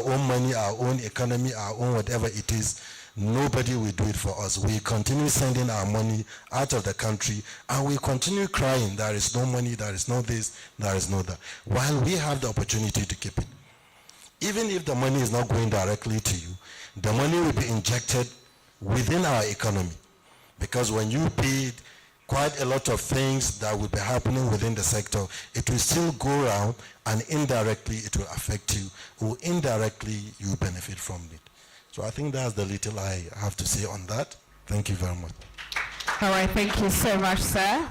our own money, our own economy, our own whatever it is, nobody will do it for us. We continue sending our money out of the country, and we continue crying, there is no money, there is no this, there is no that, while we have the opportunity to keep it. Even if the money is not going directly to you, the money will be injected within our economy. Because when you pay quite a lot of things that will be happening within the sector, it will still go around, and indirectly it will affect you, or indirectly you benefit from it. So I think that's the little I have to say on that. Thank you very much. All right, thank you so much, sir.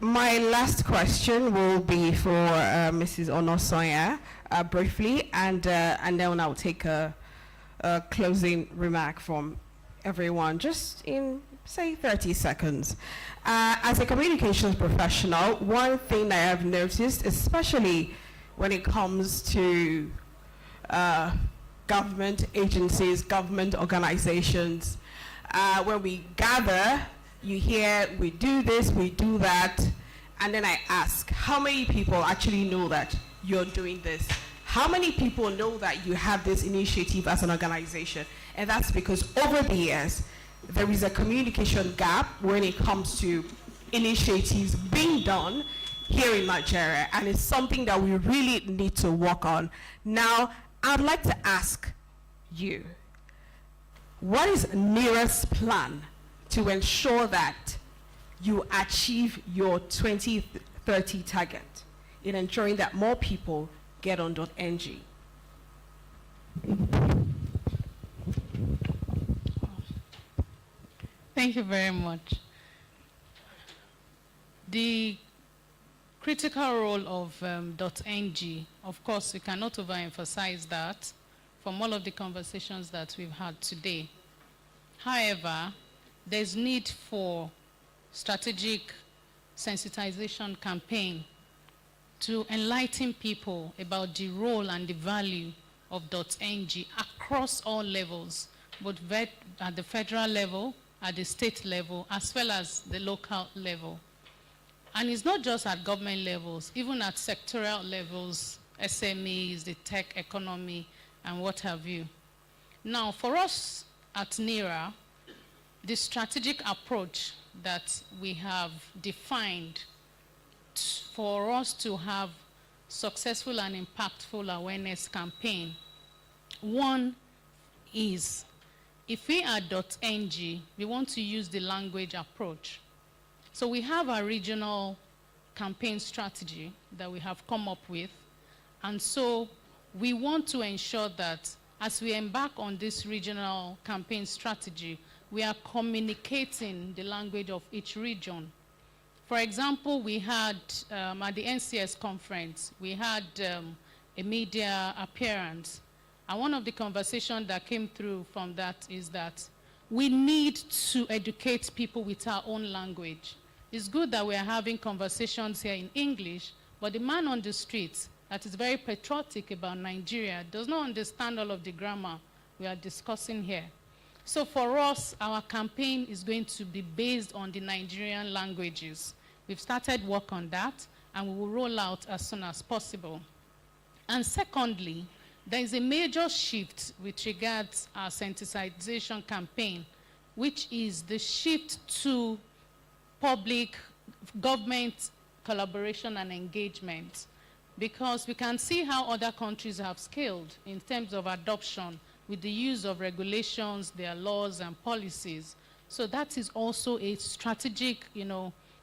My last question will be for Mrs. Onosoya, briefly, and then I'll take a closing remark from everyone, just in, say, 30 seconds. As a communications professional, one thing that I have noticed, especially when it comes to government agencies, government organizations, when we gather, you hear, we do this, we do that, and then I ask, how many people actually know that you're doing this? How many people know that you have this initiative as an organization? And that's because over the years, there is a communication gap when it comes to initiatives being done here in Nigeria, and it's something that we really need to work on. Now, I'd like to ask you, what is NERA's plan to ensure that you achieve your 2030 target in ensuring that more people get on .ng? Thank you very much. The critical role of .ng, of course, we cannot overemphasize that from all of the conversations that we've had today. However, there's need for strategic sensitization campaign to enlighten people about the role and the value of .ng across all levels, both at the federal level, at the state level, as well as the local level. And it's not just at government levels, even at sectoral levels, SMEs, the tech economy, and what have you. Now, for us at NERA, the strategic approach that we have defined for us to have successful and impactful awareness campaign, one is, if we are .ng, we want to use the language approach. So we have a regional campaign strategy that we have come up with, and so we want to ensure that as we embark on this regional campaign strategy, we are communicating the language of each region. For example, we had, at the NCS conference, we had a media appearance. And one of the conversations that came through from that is that we need to educate people with our own language. It's good that we are having conversations here in English, but the man on the street that is very patriotic about Nigeria does not understand all of the grammar we are discussing here. So for us, our campaign is going to be based on the Nigerian languages. We've started work on that, and we will roll out as soon as possible. And secondly, there is a major shift with regards our sensitization campaign, which is the shift to public government collaboration and engagement, because we can see how other countries have scaled in terms of adoption with the use of regulations, their laws and policies. So that is also a strategic,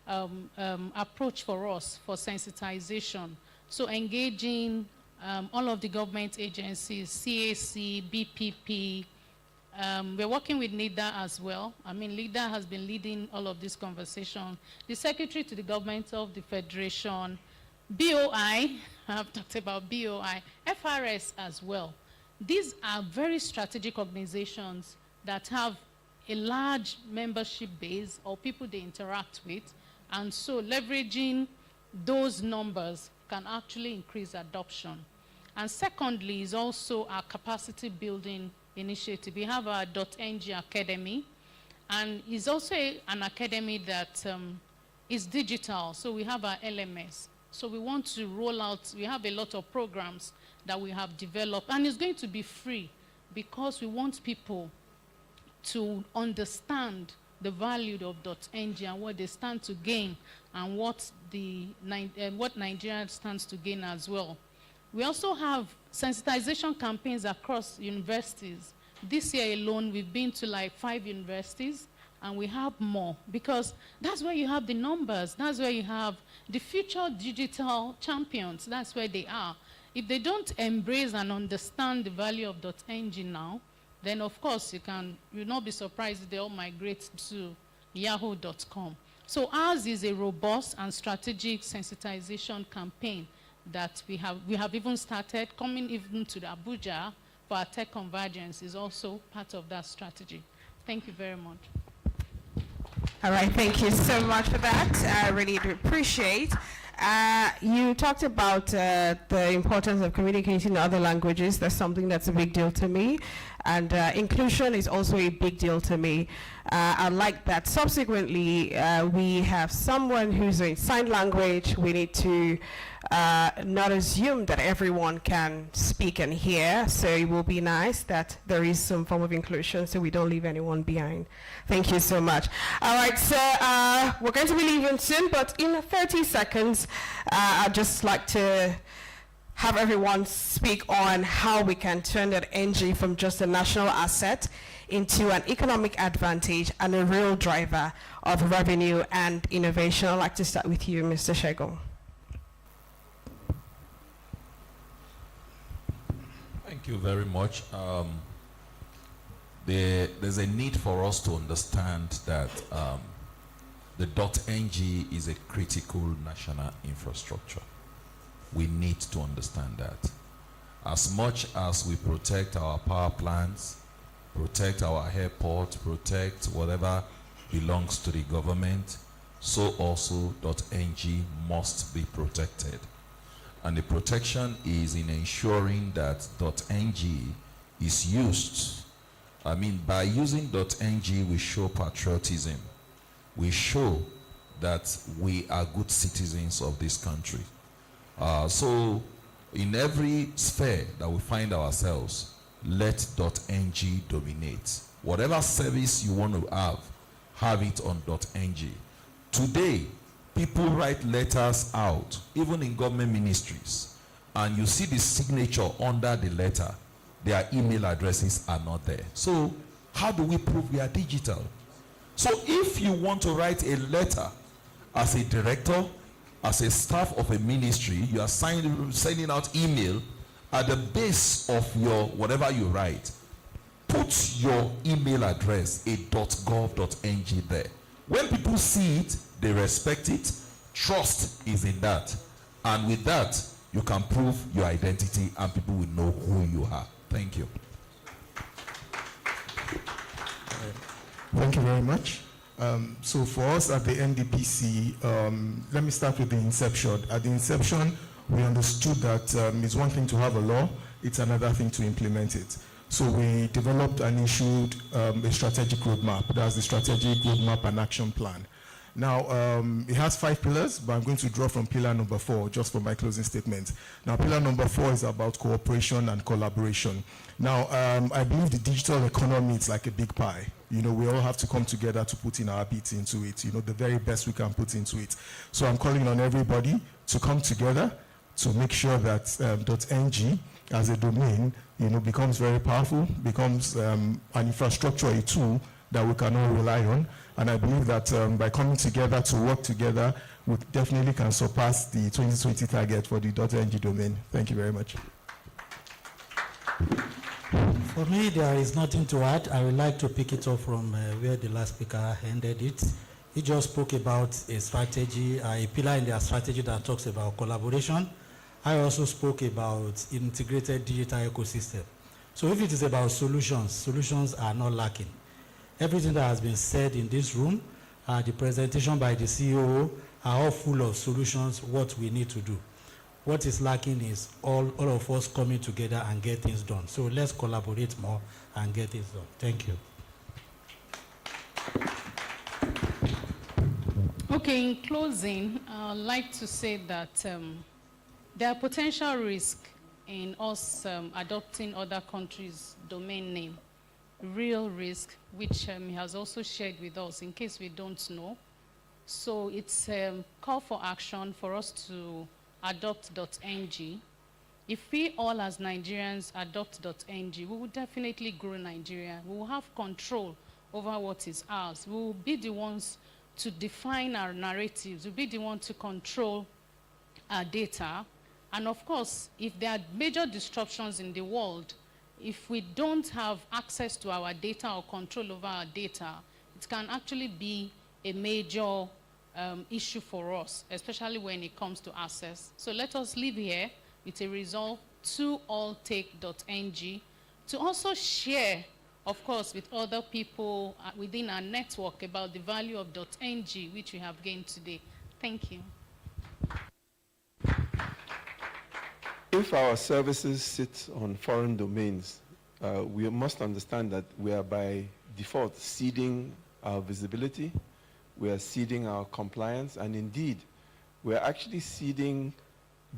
approach for us for sensitization. So engaging all of the government agencies, CAC, BPP. We're working with NIDA as well. I mean, NIDA has been leading all of this conversation. The Secretary to the Government of the Federation, BOI, I have talked about BOI, FRS as well. These are very strategic organizations that have a large membership base or people they interact with, and so leveraging those numbers can actually increase adoption. And secondly is also our capacity building initiative. We have our .ng Academy, and it's also an academy that is digital, so we have our LMS. So we want to roll out, we have a lot of programs that we have developed, and it's going to be free because we want people to understand the value of .ng and what they stand to gain and what Nigeria stands to gain as well. We also have sensitization campaigns across universities. This year alone, we've been to like 5 universities, and we have more because that's where you have the numbers. That's where you have the future digital champions. That's where they are. If they don't embrace and understand the value of .ng now, then of course you'll not be surprised if they all migrate to yahoo.com. So ours is a robust and strategic sensitization campaign that we have even started, coming even to the Abuja for our tech convergence is also part of that strategy. Thank you very much. All right, thank you so much for that. I really do appreciate. You talked about the importance of communicating in other languages. That's something that's a big deal to me. And inclusion is also a big deal to me. I like that. Subsequently, we have someone who's in sign language. We need to not assume that everyone can speak and hear. So it will be nice that there is some form of inclusion so we don't leave anyone behind. Thank you so much. All right, so we're going to be leaving soon, but in 30 seconds, I'd just like to have everyone speak on how we can turn that NG from just a national asset into an economic advantage and a real driver of revenue and innovation. I'd like to start with you, Mr. Shego. Thank you very much. There's a need for us to understand that the .ng is a critical national infrastructure. We need to understand that. As much as we protect our power plants, protect our airport, protect whatever belongs to the government, so also .ng must be protected. And the protection is in ensuring that .ng is used. I mean, by using .ng, we show patriotism. We show that we are good citizens of this country. So in every sphere that we find ourselves, let .ng dominate. Whatever service you want to have it on .ng. Today, people write letters out, even in government ministries, and you see the signature under the letter, their email addresses are not there. So how do we prove we are digital? So if you want to write a letter as a director, as a staff of a ministry, you are sending out email at the base of your whatever you write. Put your email address, a .gov.ng there. When people see it, they respect it. Trust is in that. And with that, you can prove your identity and people will know who you are. Thank you. Thank you very much. So for us at the NDPC, let me start with the inception. At the inception, we understood that it's one thing to have a law, it's another thing to implement it. So we developed and issued a strategic roadmap. That's the strategic roadmap and action plan. Now, it has 5 pillars, but I'm going to draw from pillar number 4, just for my closing statement. Now, pillar number 4 is about cooperation and collaboration. Now, I believe the digital economy is like a big pie. You know, we all have to come together to put in our bits into it, you know, the very best we can put into it. So I'm calling on everybody to come together to make sure that .ng as a domain, you know, becomes very powerful, becomes an infrastructure, a tool that we can all rely on. And I believe that by coming together to work together, we definitely can surpass the 2020 target for the .ng domain. Thank you very much. For me, there is nothing to add. I would like to pick it up from where the last speaker ended it. He just spoke about a strategy, a pillar in their strategy that talks about collaboration. I also spoke about integrated digital ecosystem. So if it is about solutions, solutions are not lacking. Everything that has been said in this room, the presentation by the CEO are all full of solutions, what we need to do. What is lacking is all of us coming together and get things done. So let's collaborate more and get things done. Thank you. Okay, in closing, I'd like to say that there are potential risks in us adopting other countries' domain name. Real risk, which he has also shared with us in case we don't know. So it's a call for action for us to adopt .ng. If we all as Nigerians adopt .ng, we will definitely grow Nigeria. We will have control over what is ours. We will be the ones to define our narratives. We'll be the ones to control our data. And of course, if there are major disruptions in the world, if we don't have access to our data or control over our data, it can actually be a major issue for us, especially when it comes to access. So let us live here with a resolve to all take.ng, to also share, of course, with other people within our network about the value of .ng, which we have gained today. Thank you. If our services sit on foreign domains, we must understand that we are by default ceding our visibility, we are ceding our compliance, and indeed, we are actually ceding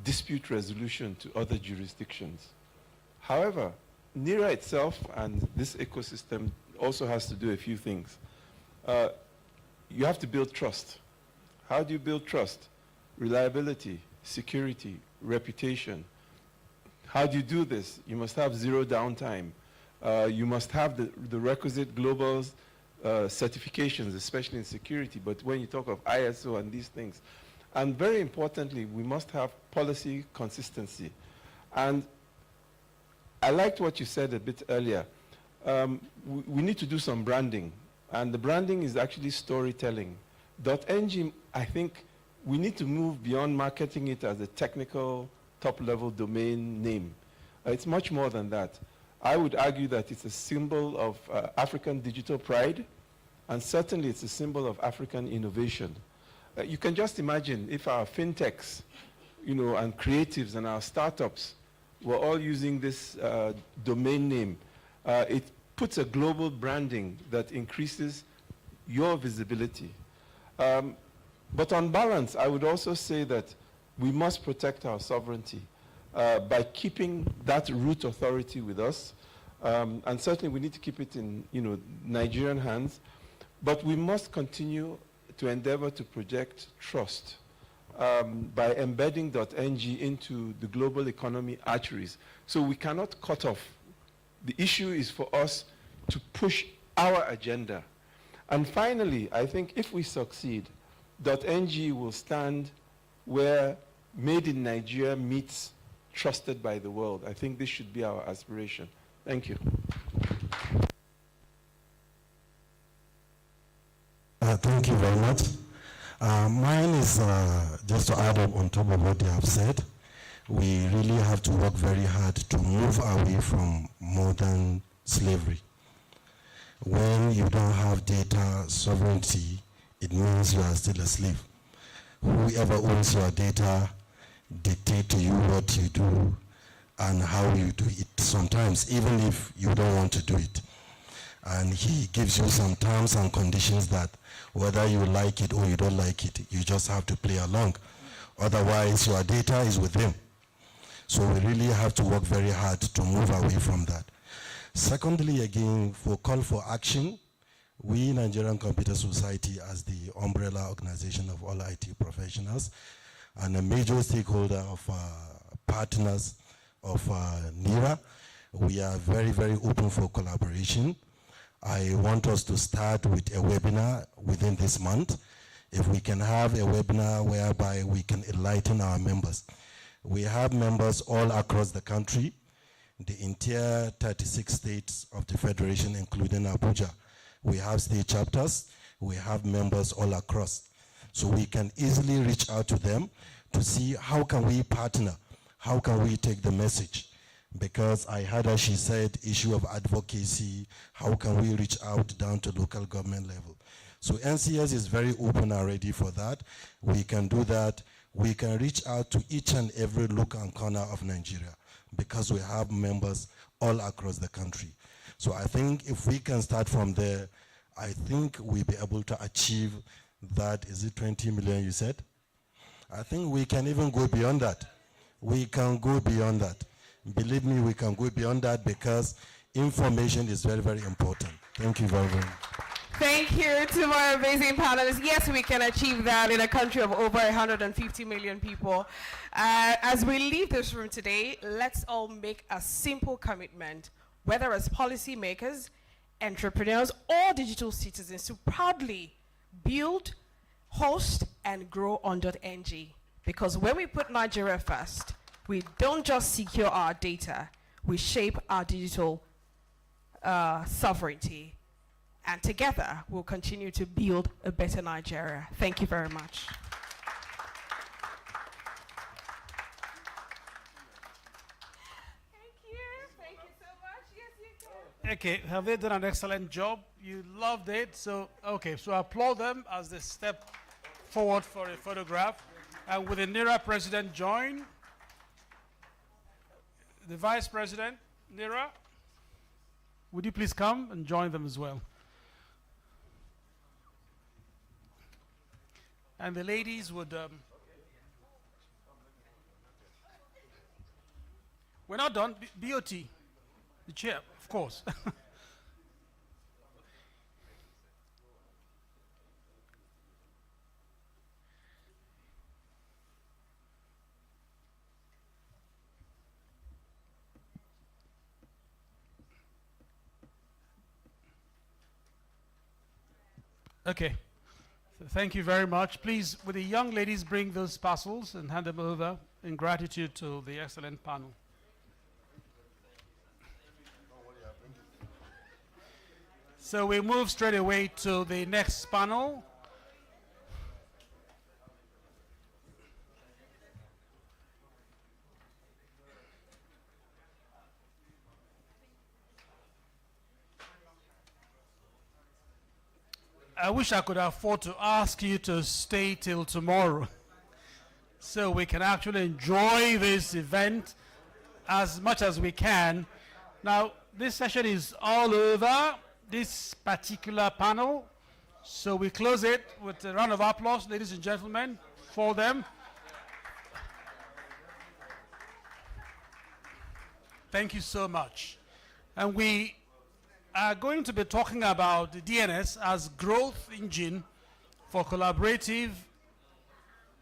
dispute resolution to other jurisdictions. However, NERA itself and this ecosystem also has to do a few things. You have to build trust. How do you build trust? Reliability, security, reputation. How do you do this? You must have zero downtime. You must have the requisite global certifications, especially in security, but when you talk of ISO and these things. And very importantly, we must have policy consistency. And I liked what you said a bit earlier. We need to do some branding, and the branding is actually storytelling. .ng, I think we need to move beyond marketing it as a technical, top-level domain name. It's much more than that. I would argue that it's a symbol of African digital pride, and certainly it's a symbol of African innovation. You can just imagine if our fintechs, and creatives and our startups were all using this domain name. It puts a global branding that increases your visibility. But on balance, I would also say that we must protect our sovereignty by keeping that root authority with us. And certainly we need to keep it in Nigerian hands. But we must continue to endeavor to project trust by embedding .ng into the global economy arteries. So we cannot cut off. The issue is for us to push our agenda. And finally, I think if we succeed, .ng will stand where made in Nigeria meets trusted by the world. I think this should be our aspiration. Thank you. Thank you very much. Mine is just to add up on top of what they have said. We really have to work very hard to move away from modern slavery. When you don't have data sovereignty, it means you are still a slave. Whoever owns your data dictate to you what you do and how you do it, sometimes even if you don't want to do it. And he gives you some terms and conditions that whether you like it or you don't like it, you just have to play along. Otherwise, your data is with him. So we really have to work very hard to move away from that. Secondly, again, for call for action, we, Nigerian Computer Society, as the umbrella organization of all IT professionals and a major stakeholder of partners of NERA, we are very, very open for collaboration. I want us to start with a webinar within this month. If we can have a webinar whereby we can enlighten our members. We have members all across the country, the entire 36 states of the Federation, including Abuja. We have state chapters, we have members all across. So we can easily reach out to them to see how can we partner, how can we take the message. Because I heard her, she said, issue of advocacy, how can we reach out down to local government level. So NCS is very open and ready for that. We can do that. We can reach out to each and every nook and corner of Nigeria because we have members all across the country. So I think if we can start from there, I think we'll be able to achieve that. Is it 20 million you said? I think we can even go beyond that. We can go beyond that Believe me, we can go beyond that because information is very, very important. Thank you very much. Thank you to my amazing panelists. Yes, we can achieve that in a country of over 150 million people. As we leave this room today, let's all make a simple commitment, whether as policymakers, entrepreneurs, or digital citizens, to proudly build, host, and grow on .ng. Because when we put Nigeria first, we don't just secure our data, we shape our digital sovereignty. And together, we'll continue to build a better Nigeria. Thank you very much. Thank you. Thank you so much. Yes, you can. Okay, have they done an excellent job? You loved it. So, okay, so I applaud them as they step forward for a photograph. And will the NIRA president join? The vice president, NIRA, would you please come and join them as well? And the ladies would... we're not done. BOT, the chair, of course. Okay. So thank you very much. Please, would the young ladies bring those parcels and hand them over in gratitude to the excellent panel. So we move straight away to the next panel. I wish I could afford to ask you to stay till tomorrow so we can actually enjoy this event as much as we can. Now, this session is all over, this particular panel, so we close it with a round of applause, ladies and gentlemen, for them. Thank you so much. And we are going to be talking about the DNS as growth engine for collaborative,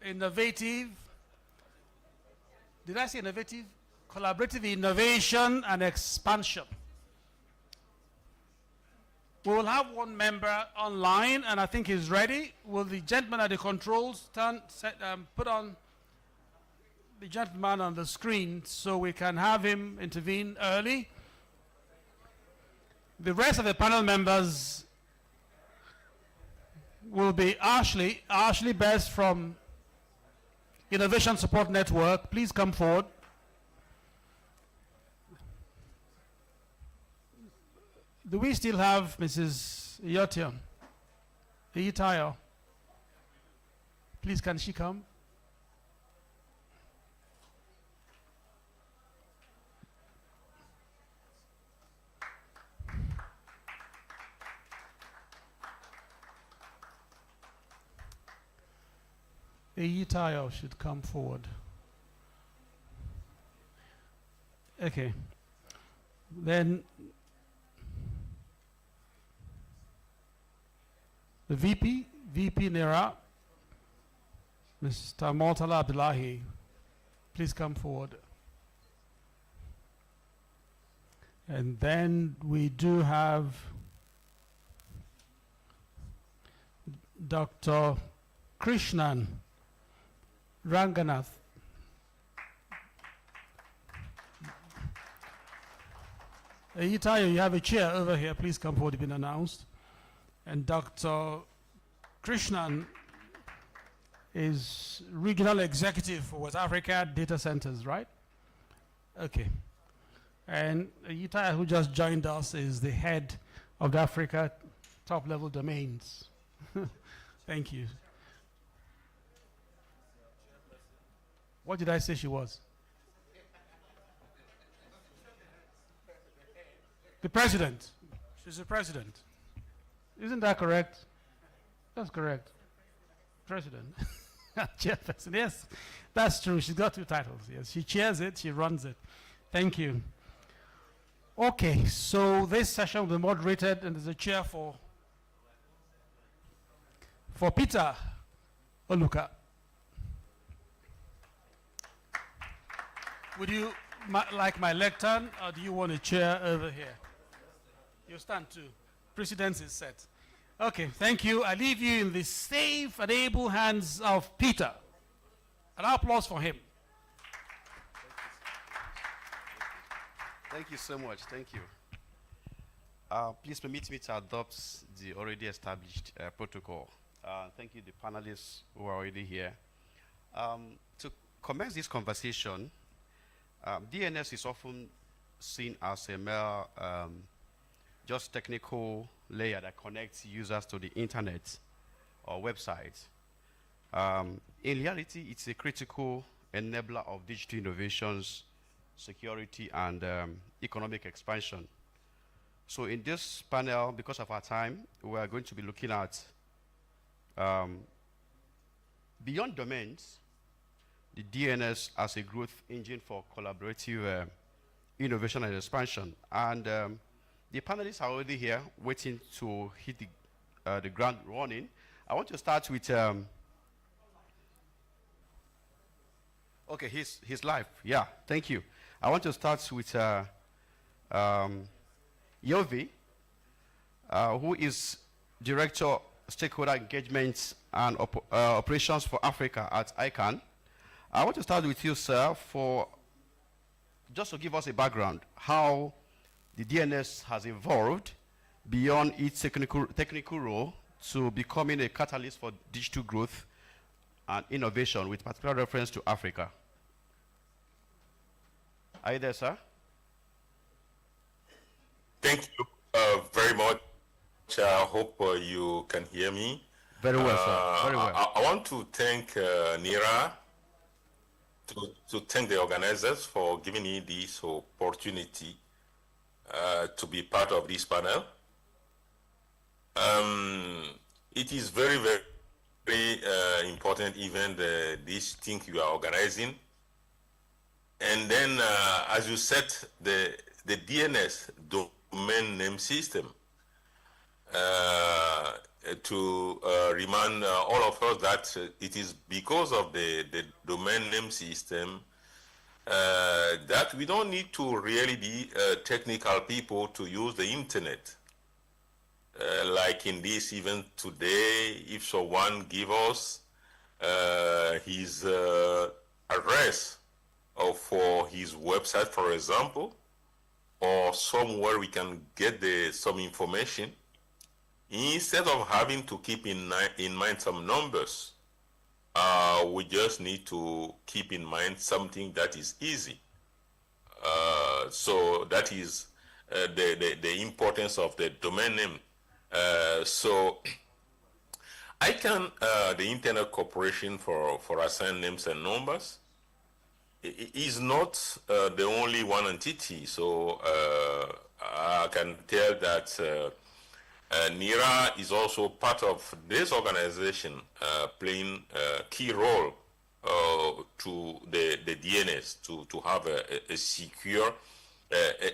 innovative, did I say innovative? Collaborative innovation and expansion. We will have one member online, and I think he's ready. Will the gentleman at the controls put on the gentleman on the screen so we can have him intervene early? The rest of the panel members will be Ashley Best from Innovation Support Network. Please come forward. Do we still have Mrs. Yotion? Iyitayo? Please, can she come? Iyitayo should come forward. Okay. Then the VP NERA, Mr. Mortala Abdullahi, please come forward. And then we do have Dr. Krishnan Ranganath. Iyitayo, you have a chair over here. Please come forward, you've been announced. And Dr. Krishnan is Regional Executive for West Africa Data Centers, right? Okay. And Iyitayo, who just joined us, is the head of the Africa top-level domains. Thank you. What did I say she was? The president. She's the president. Isn't that correct? That's correct. President. Chairperson. Yes, that's true. She's got two titles. Yes, she chairs it, she runs it. Thank you. Okay, so this session will be moderated, and there's a chair for Peter Oluka. Would you like my lectern, or do you want a chair over here? You stand too. Precedence is set. Okay, thank you. I leave you in the safe and able hands of Peter. An applause for him. Thank you so much. Thank you. Please permit me to adopt the already established protocol. Thank you, the panelists who are already here. To commence this conversation, DNS is often seen as a mere just technical layer that connects users to the internet or websites. In reality, it's a critical enabler of digital innovations, security, and economic expansion. So in this panel, because of our time, we are going to be looking at beyond domains, the DNS as a growth engine for collaborative innovation and expansion. And the panelists are already here waiting to hit the ground running. I want to start with, okay, he's live. Yeah, thank you. I want to start with Yovi, who is Director Stakeholder Engagement and Operations for Africa at ICANN. I want to start with you, sir, for just to give us a background, how the DNS has evolved beyond its technical role to becoming a catalyst for digital growth and innovation, with particular reference to Africa. Are you there, sir? Thank you very much. I hope you can hear me. Very well, sir. Very well. I want to thank NIRA, to thank the organizers for giving me this opportunity to be part of this panel. It is very, very important event, this thing you are organizing. And then, as you said, the DNS, domain name system, to remind all of us that it is because of the domain name system that we don't need to really be technical people to use the internet. Like in this event today, if someone give us his address for his website, for example, or somewhere we can get some information, instead of having to keep in mind some numbers, we just need to keep in mind something that is easy. So that is the importance of the domain name. So ICANN, the Internet Corporation for Assigned Names and Numbers, is not the only one entity. So I can tell that NIRA is also part of this organization, playing a key role to the DNS to have a secure,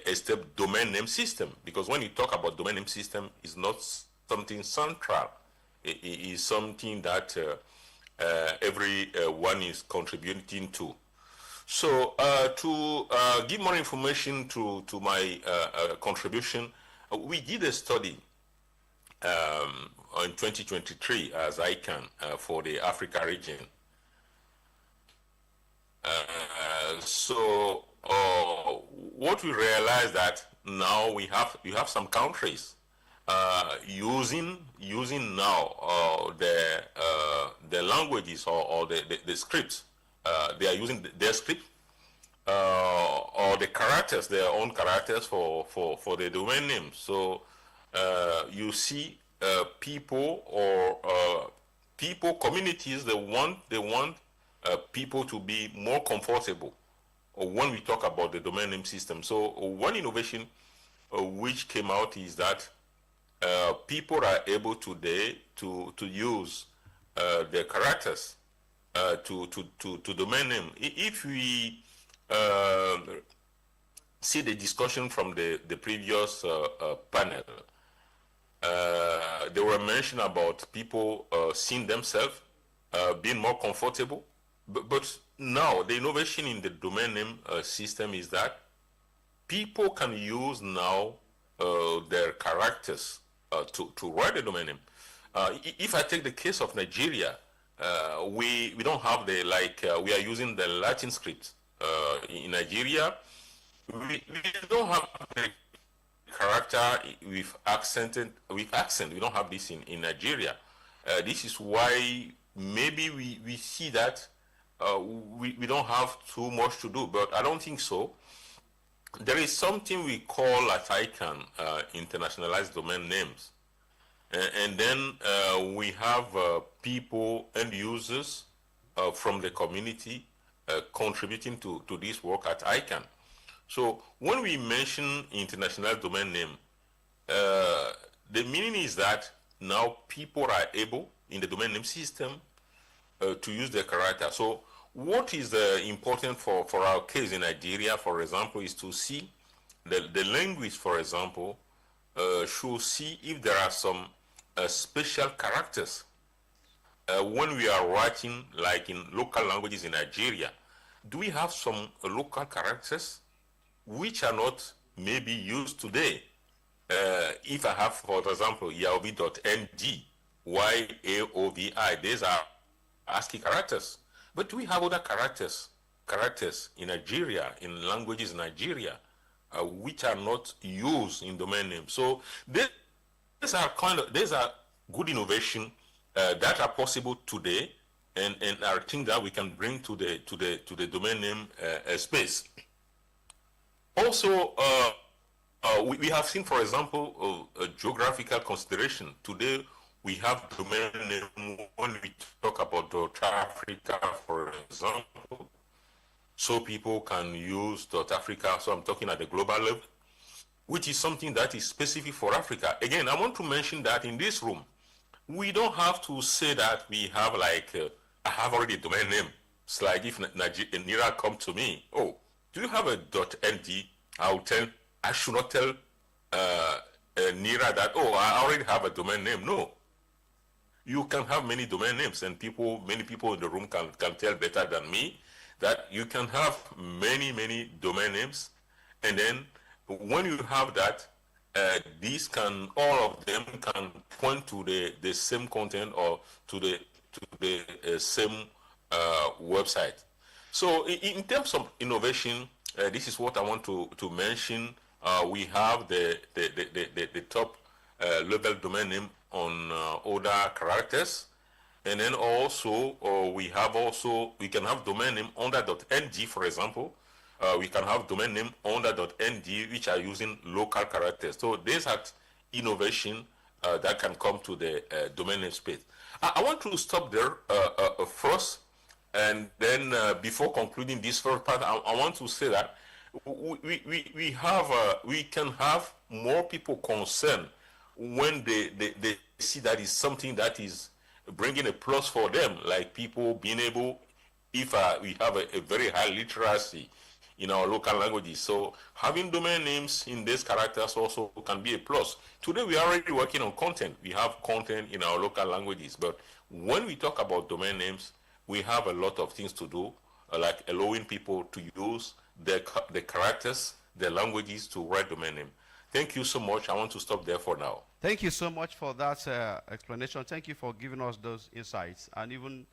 a step domain name system. Because when you talk about domain name system, it's not something central. It is something that everyone is contributing to. So to give more information to my contribution, we did a study in 2023 as ICANN for the Africa region. So what we realized that now you have some countries using now the languages or the scripts. They are using their script or the characters, their own characters for the domain name. So you see people or communities, they want people to be more comfortable when we talk about the domain name system. So one innovation which came out is that people are able today to use their characters to domain name. If we see the discussion from the previous panel, they were mentioned about people seeing themselves being more comfortable. But now the innovation in the domain name system is that people can use now their characters to write the domain name. If I take the case of Nigeria, we don't have the, we are using the Latin script. In Nigeria, we don't have the character with accent. We don't have this in Nigeria. This is why maybe we see that we don't have too much to do, but I don't think so. There is something we call at ICANN internationalized domain names. And then we have people and users from the community contributing to this work at ICANN. So when we mention international domain name, the meaning is that now people are able in the domain name system to use the character. So what is important for our case in Nigeria, for example, is to see the language, for example, should see if there are some special characters when we are writing, like in local languages in Nigeria. Do we have some local characters which are not maybe used today? If I have, for example, yaovi.ng, YAOVI, these are ASCII characters. But do we have other characters in Nigeria, in languages in Nigeria, which are not used in domain names? So these are good innovation that are possible today, and are things that we can bring to the domain name space. Also, we have seen, for example, a geographical consideration. Today, we have domain name when we talk about .Africa, for example. So people can use .Africa, so I'm talking at the global level, which is something that is specific for Africa. Again, I want to mention that in this room, we don't have to say that we have I have already a domain name. It's like if Nira come to me, oh, do you have a .nd? I should not tell Nira that, oh, I already have a domain name. No. You can have many domain names, and many people in the room can tell better than me that you can have many domain names, and then when you have that, all of them can point to the same content or to the same website. So in terms of innovation, this is what I want to mention. We have the top level domain name on other characters, and then also we can have domain name under .ng, for example. We can have domain name under .ng, which are using local characters. So there's that innovation that can come to the domain name space. I want to stop there first, and then before concluding this first part, I want to say that we can have more people concerned when they see that is something that is bringing a plus for them, like people being able, if we have a very high literacy in our local languages. So having domain names in these characters also can be a plus. Today we are already working on content. We have content in our local languages, but when we talk about domain names, we have a lot of things to do, like allowing people to use the characters, the languages to write domain name. Thank you so much. I want to stop there for now. Thank you so much for that explanation. Thank you for giving us those insights and even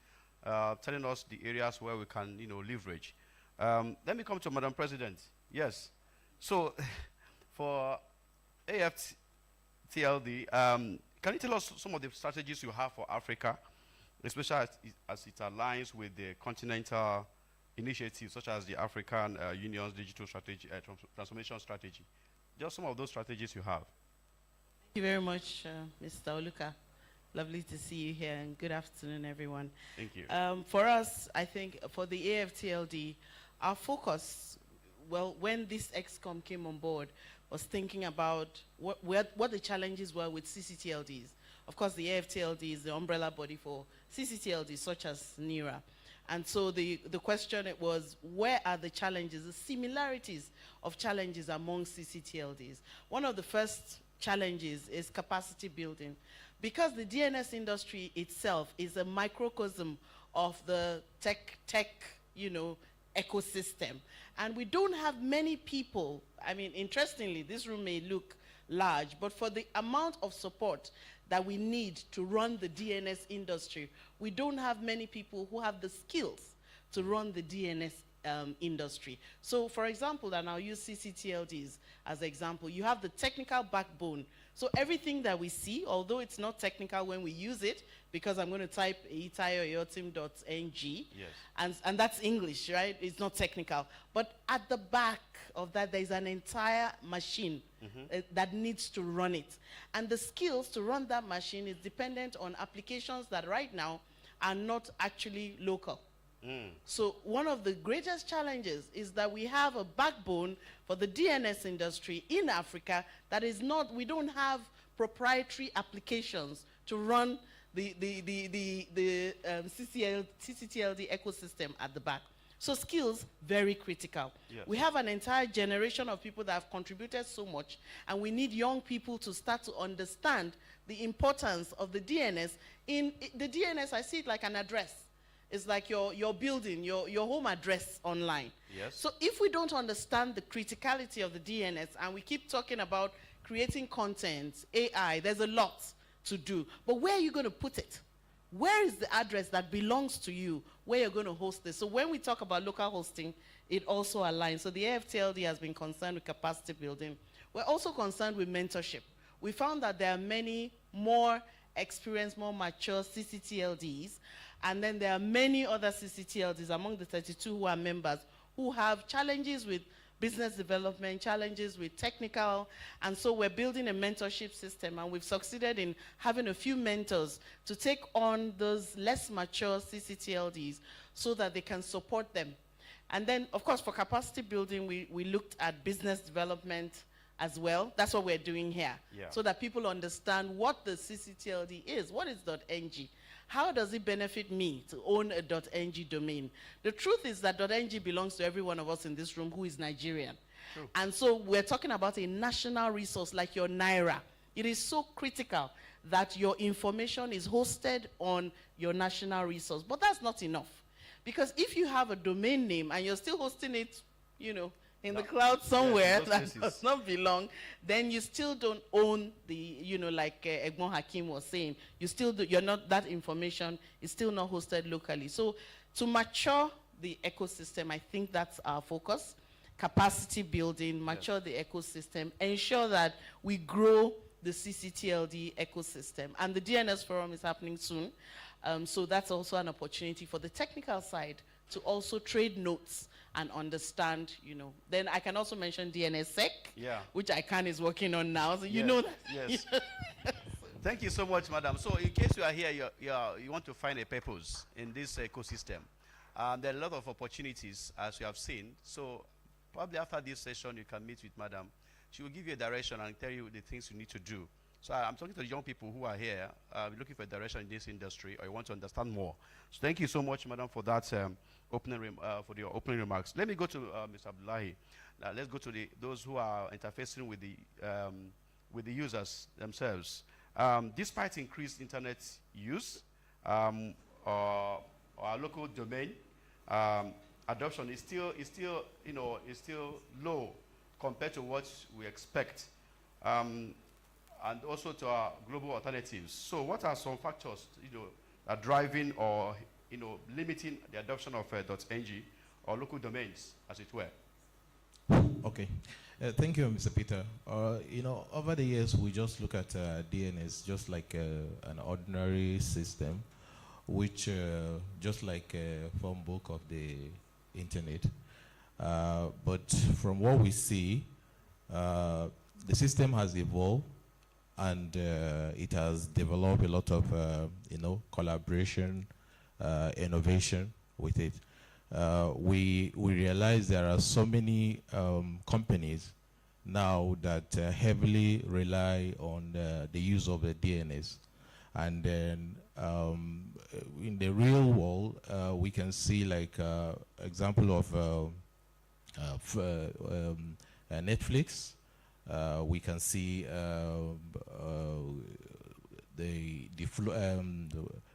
telling us the areas where we can, leverage. Let me come to Madam President. Yes. So, for AFTLD, can you tell us some of the strategies you have for Africa, especially as it aligns with the continental initiatives such as the African Union's digital strategy, transformation strategy? Just some of those strategies you have. Thank you very much, Mr. Oluka. Lovely to see you here, and good afternoon, everyone. Thank you. For us, I think for the AFTLD, our focus, when this EXCOM came on board, was thinking about what the challenges were with CCTLDs. Of course, the AFTLD is the umbrella body for CCTLDs, such as NERA. And so the question it was, where are the challenges, the similarities of challenges among CCTLDs? One of the first challenges is capacity building. Because the DNS industry itself is a microcosm of the tech, ecosystem. And we don't have many people. I mean, interestingly, this room may look large, but for the amount of support that we need to run the DNS industry, we don't have many people who have the skills to run the DNS industry. So for example, and I'll use CCTLDs as an example, you have the technical backbone. So everything that we see, although it's not technical when we use it, because I'm going to type itayoyotim.ng, Yes. and that's English, right? It's not technical. But at the back of that, there's an entire machine that needs to run it. And the skills to run that machine is dependent on applications that right now are not actually local. So one of the greatest challenges is that we have a backbone for the DNS industry in Africa that is not, we don't have proprietary applications to run the CCTLD ecosystem at the back. So skills, very critical. Yes. We have an entire generation of people that have contributed so much, and we need young people to start to understand the importance of the DNS. In the DNS, I see it like an address. It's like your building, your home address online. Yes. So if we don't understand the criticality of the DNS and we keep talking about creating content, AI, there's a lot to do. But where are you going to put it? Where is the address that belongs to you, where you're going to host this? So when we talk about local hosting, it also aligns. So the AFTLD has been concerned with capacity building. We're also concerned with mentorship. We found that there are many more experienced, more mature CCTLDs, and then there are many other CCTLDs among the 32 who are members who have challenges with business development, challenges with technical, and so we're building a mentorship system, and we've succeeded in having a few mentors to take on those less mature CCTLDs so that they can support them. And then, of course, for capacity building, we looked at business development as well. That's what we're doing here, so that people understand what the CCTLD is. What is .ng? How does it benefit me to own a .ng domain? The truth is that .ng belongs to every one of us in this room who is Nigerian. True. And so we're talking about a national resource like your Naira. It is so critical that your information is hosted on your national resource. But that's not enough. Because if you have a domain name and you're still hosting it, in the cloud somewhere that does not belong, then you still don't own the, like Egbon Hakim was saying, you're not, that information is still not hosted locally. So to mature the ecosystem, I think that's our focus. Capacity building, mature the ecosystem, ensure that we grow the CCTLD ecosystem. And the DNS forum is happening soon. So that's also an opportunity for the technical side to also trade notes and understand, Then I can also mention DNSSEC, which ICANN is working on now, so you know that. Yes. Thank you so much, madam. So in case you are here, you want to find a purpose in this ecosystem, there are a lot of opportunities, as you have seen. So probably after this session, you can meet with madam. She will give you a direction and tell you the things you need to do. So I'm talking to the young people who are here, looking for a direction in this industry, or you want to understand more. So thank you so much, madam, for that for your opening remarks. Let me go to Mr. Abdullahi. Now let's go to those who are interfacing with the users themselves. Despite increased internet use, our local domain adoption is still low compared to what we expect. And also to our global alternatives. So what are some factors, are driving or, limiting the adoption of .ng or local domains, as it were? Okay. Thank you, Mr. Peter. Over the years, we just look at DNS just like an ordinary system, which just like a phone book of the internet. But from what we see, the system has evolved, and it has developed a lot of, collaboration, innovation with it. We realize there are so many companies now that heavily rely on the use of the DNS. And then in the real world, we can see like example of Netflix. We can see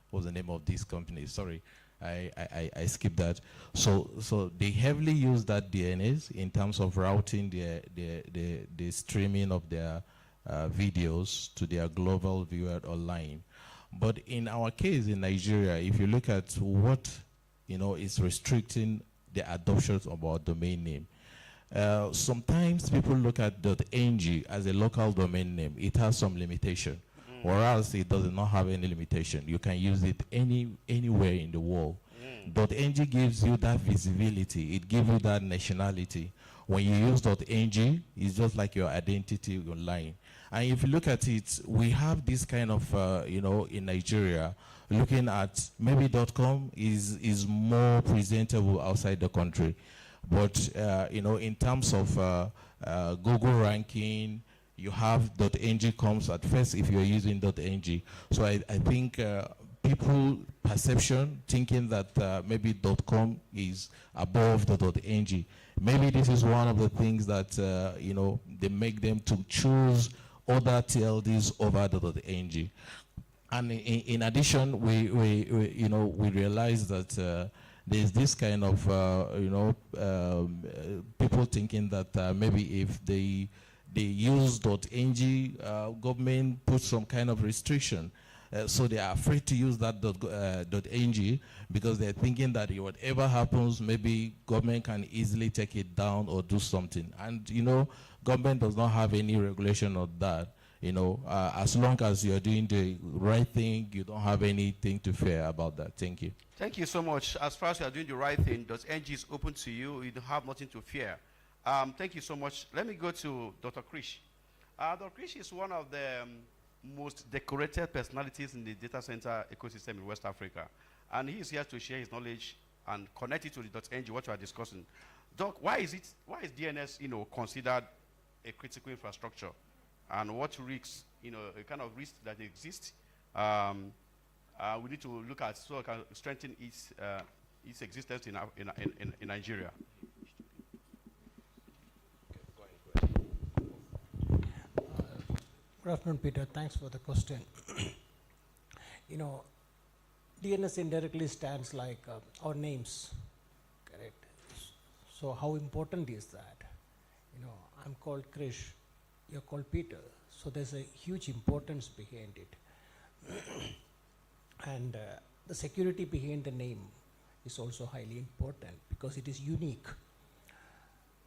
what's the name of this company? Sorry, I skipped that. So they heavily use that DNS in terms of routing the streaming of their videos to their global viewer online. But in our case in Nigeria, if you look at what is restricting the adoption of our domain name, sometimes people look at .ng as a local domain name. It has some limitation, whereas it does not have any limitation. You can use it anywhere in the world. .ng gives you that visibility. It gives you that nationality. When you use .ng, it's just like your identity online. And if you look at it, we have this kind of, in Nigeria, looking at maybe .com is more presentable outside the country. But, in terms of Google ranking, you have .ng comes at first if you're using .ng. So I think people perception thinking that maybe .com is above the .ng. Maybe this is one of the things that, they make them to choose other TLDs over the .ng. And in addition, we realize that there's this kind of, people thinking that maybe if they use .ng, government puts some kind of restriction. So they are afraid to use that .ng because they're thinking that whatever happens, maybe government can easily take it down or do something. And, government does not have any regulation of that. As long as you're doing the right thing, you don't have anything to fear about that. Thank you. Thank you so much. As far as you are doing the right thing, .ng is open to you. You don't have nothing to fear. Thank you so much. Let me go to Dr. Krish. Dr. Krish is one of the most decorated personalities in the data center ecosystem in West Africa. And he is here to share his knowledge and connect it to the .ng, what we are discussing. Doc, why is DNS, considered a critical infrastructure? And what risks, a kind of risk that exists, we need to look at so it can strengthen its existence in Nigeria. Good afternoon, Peter. Thanks for the question. DNS indirectly stands like our names, correct? So how important is that? I'm called Krish, you're called Peter. So there's a huge importance behind it. And the security behind the name is also highly important because it is unique.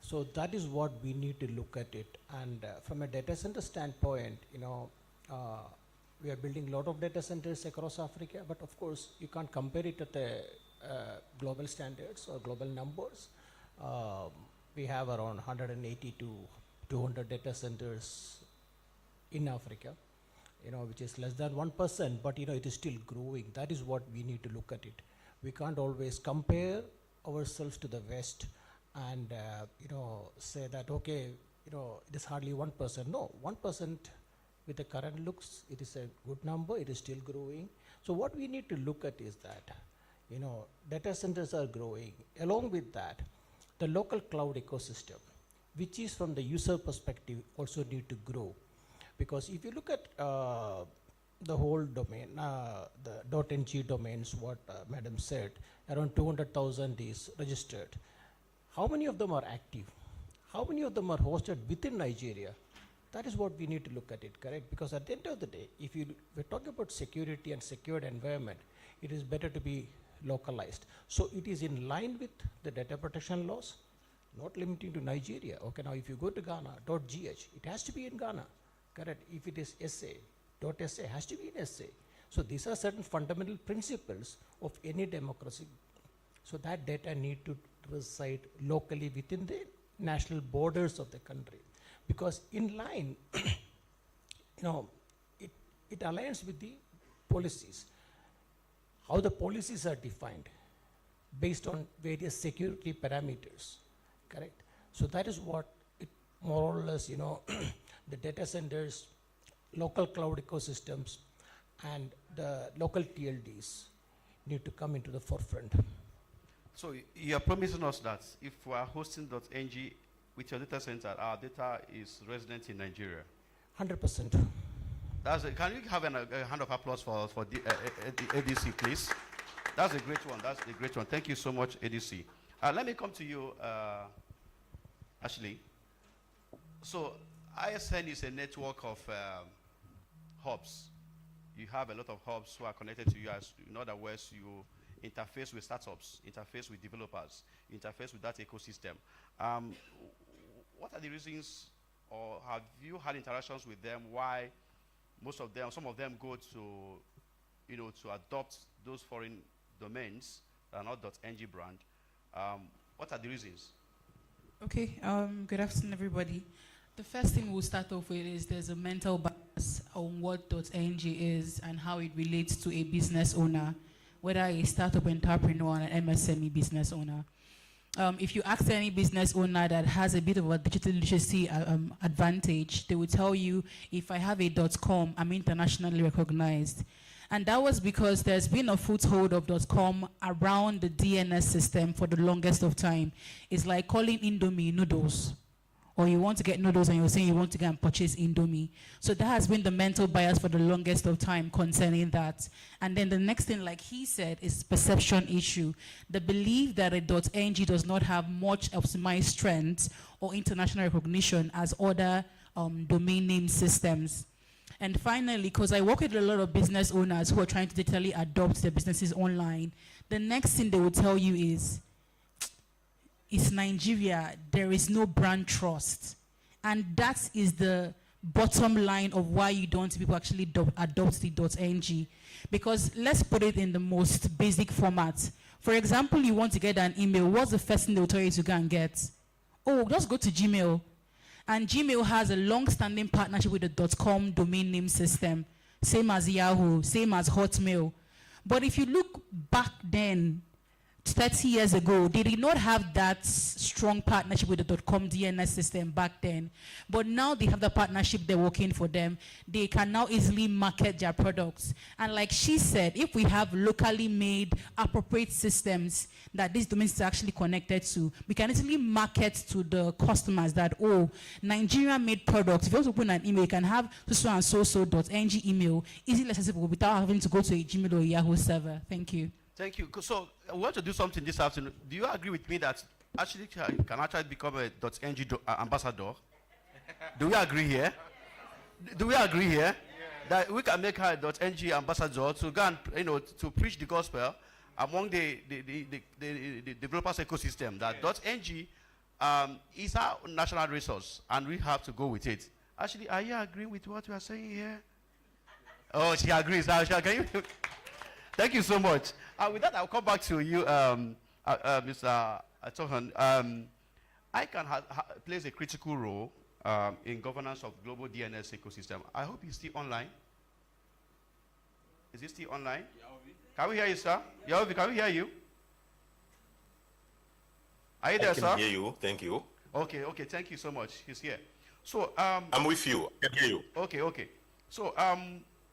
So that is what we need to look at it. And from a data center standpoint, we are building a lot of data centers across Africa, but of course you can't compare it to the global standards or global numbers. We have around 180 to 200 data centers in Africa, which is less than 1%, but it is still growing. That is what we need to look at it. We can't always compare ourselves to the West and say that, okay, it is hardly 1%. No, 1% with the current looks, it is a good number, it is still growing. So what we need to look at is that, data centers are growing. Along with that, the local cloud ecosystem, which is from the user perspective, also need to grow. Because if you look at the whole domain, the .ng domains, what Madam said, around 200,000 is registered. How many of them are active? How many of them are hosted within Nigeria? That is what we need to look at it, correct? Because at the end of the day, if we're talking about security and secured environment, it is better to be localized. So it is in line with the data protection laws, not limiting to Nigeria. Okay, now if you go to Ghana, .gh, it has to be in Ghana, correct? If it is SA, .sa has to be in SA. So these are certain fundamental principles of any democracy. So that data need to reside locally within the national borders of the country. Because in line, it aligns with the policies. How the policies are defined based on various security parameters, correct? So that is what it more or less, the data centers, local cloud ecosystems, and the local TLDs need to come into the forefront. So you are promising us that if we are hosting .ng with your data center, our data is resident in Nigeria. 100%. Can you have a hand of applause for the ADC, please? That's a great one. That's a great one. Thank you so much, ADC. Let me come to you, Ashley. So ISN is a network of hubs. You have a lot of hubs who are connected to you. In other words, you interface with startups, interface with developers, interface with that ecosystem. What are the reasons, or have you had interactions with them, why some of them go to, to adopt those foreign domains that are not .ng brand? What are the reasons? Okay, good afternoon, everybody. The first thing we'll start off with is there's a mental bias on what .ng is and how it relates to a business owner, whether a startup entrepreneur or an MSME business owner. If you ask any business owner that has a bit of a digital literacy advantage, they will tell you, if I have a .com, I'm internationally recognized. And that was because there's been a foothold of .com around the DNS system for the longest of time. It's like calling Indomie noodles. Or you want to get noodles and you're saying you want to go and purchase Indomie. So that has been the mental bias for the longest of time concerning that. And then the next thing, like he said, is perception issue. The belief that a .ng does not have much optimized strength or international recognition as other domain name systems. And finally, because I work with a lot of business owners who are trying to digitally adopt their businesses online, the next thing they will tell you is, it's Nigeria, there is no brand trust. And that is the bottom line of why you don't see people actually adopt the .ng. Because let's put it in the most basic format. For example, you want to get an email, what's the first thing they'll tell you to go and get? Oh, just go to Gmail. And Gmail has a long-standing partnership with the .com domain name system, same as Yahoo, same as Hotmail. But if you look back then, 30 years ago, they did not have that strong partnership with the .com DNS system back then. But now they have the partnership, they're working for them. They can now easily market their products. And like she said, if we have locally made appropriate systems that this domain is actually connected to, we can easily market to the customers that, oh, Nigeria made products. If you also open an email, you can have so.ng email easily accessible without having to go to a Gmail or a Yahoo server. Thank you. Thank you. So I want to do something this afternoon. Do you agree with me that actually can actually become a .ng ambassador? Do we agree here? Do we agree here? Yeah. That we can make her a .ng ambassador to go and to preach the gospel among the developers ecosystem? That .ng is our national resource and we have to go with it. Actually, are you agreeing with what we are saying here? Oh, she agrees. Can you? Thank you so much. With that, I'll come back to you, Mr. Tohan. ICANN plays a critical role in governance of global DNS ecosystem. I hope he's still online. Is he still online? Can we hear you, sir? Can we hear you? Are you there, sir? I can hear you. Thank you. Okay. Thank you so much. He's here. So I'm with you. I can hear you. Okay. So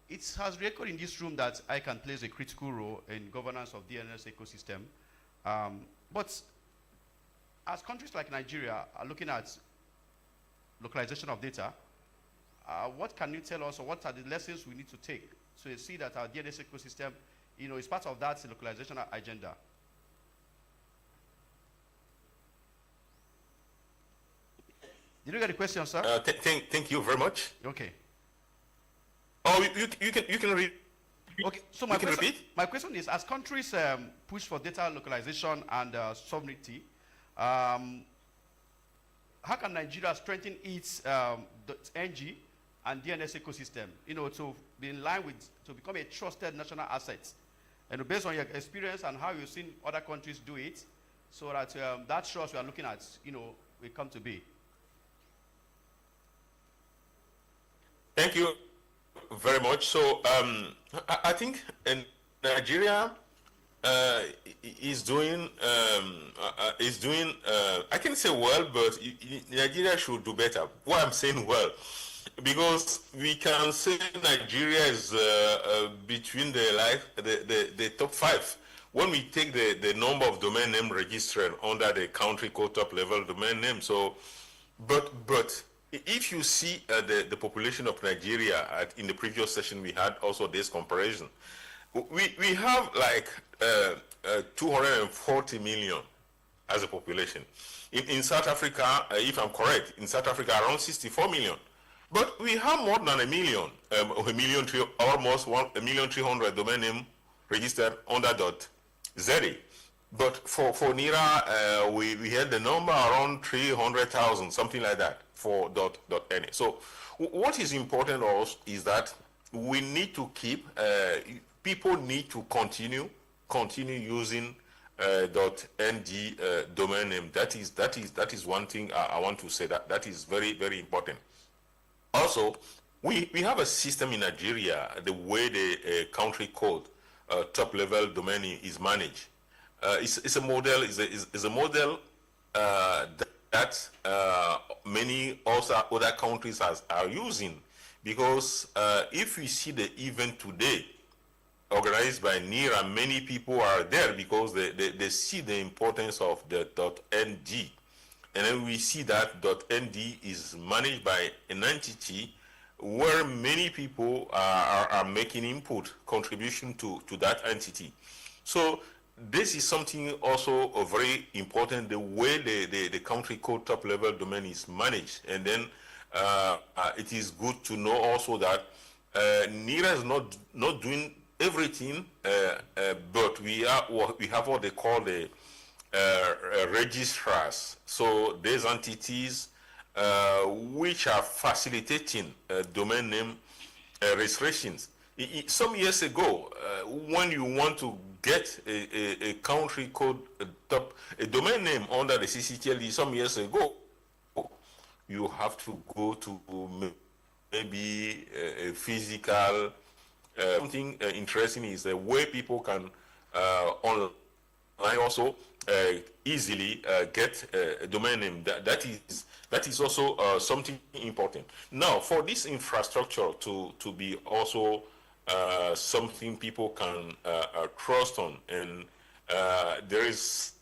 it has recorded in this room that ICANN plays a critical role in governance of DNS ecosystem. But as countries like Nigeria are looking at localization of data, what can you tell us, or what are the lessons we need to take to see that our DNS ecosystem, is part of that localization agenda? Did you get the question, sir? Thank you very much. Okay. Oh, you can read. Okay, so my question is, as countries push for data localization and sovereignty, how can Nigeria strengthen its .ng and DNS ecosystem, to be in line with, to become a trusted national asset? And based on your experience and how you've seen other countries do it, so that that trust we are looking at, will come to be. Thank you very much. So I think Nigeria is doing I can say well, but Nigeria should do better. Why I'm saying well because we can say Nigeria is between the top 5. When we take the number of domain name registered under the country code top level domain name, so, but if you see the population of Nigeria in the previous session, we had also this comparison. We have like 240 million as a population. In South Africa, if I'm correct, in South Africa around 64 million. But we have more than a million, almost 1,300,000 domain name registered under .za. But for NIRA, we had the number around 300,000, something like that, for .na. So what is important also is that we need to keep, people need to continue using .ng domain name. That is one thing I want to say, that is very, very important. Also, we have a system in Nigeria, the way the country code top level domain is managed. It's a model that many other countries are using, because if we see the event today organized by NIRA, many people are there because they see the importance of the .ng. And then we see that .nd is managed by an entity where many people are making input, contribution to that entity. So this is something also very important, the way the country code top level domain is managed. And then it is good to know also that NIRA is not doing everything, but we have what they call the registrars. So these entities which are facilitating domain name registrations. Some years ago, when you want to get a country code a domain name under the CCTLD some years ago, you have to go to maybe a physical. Something interesting is the way people can online also easily get a domain name. That is also something important. Now, for this infrastructure to be also something people can trust on, and there is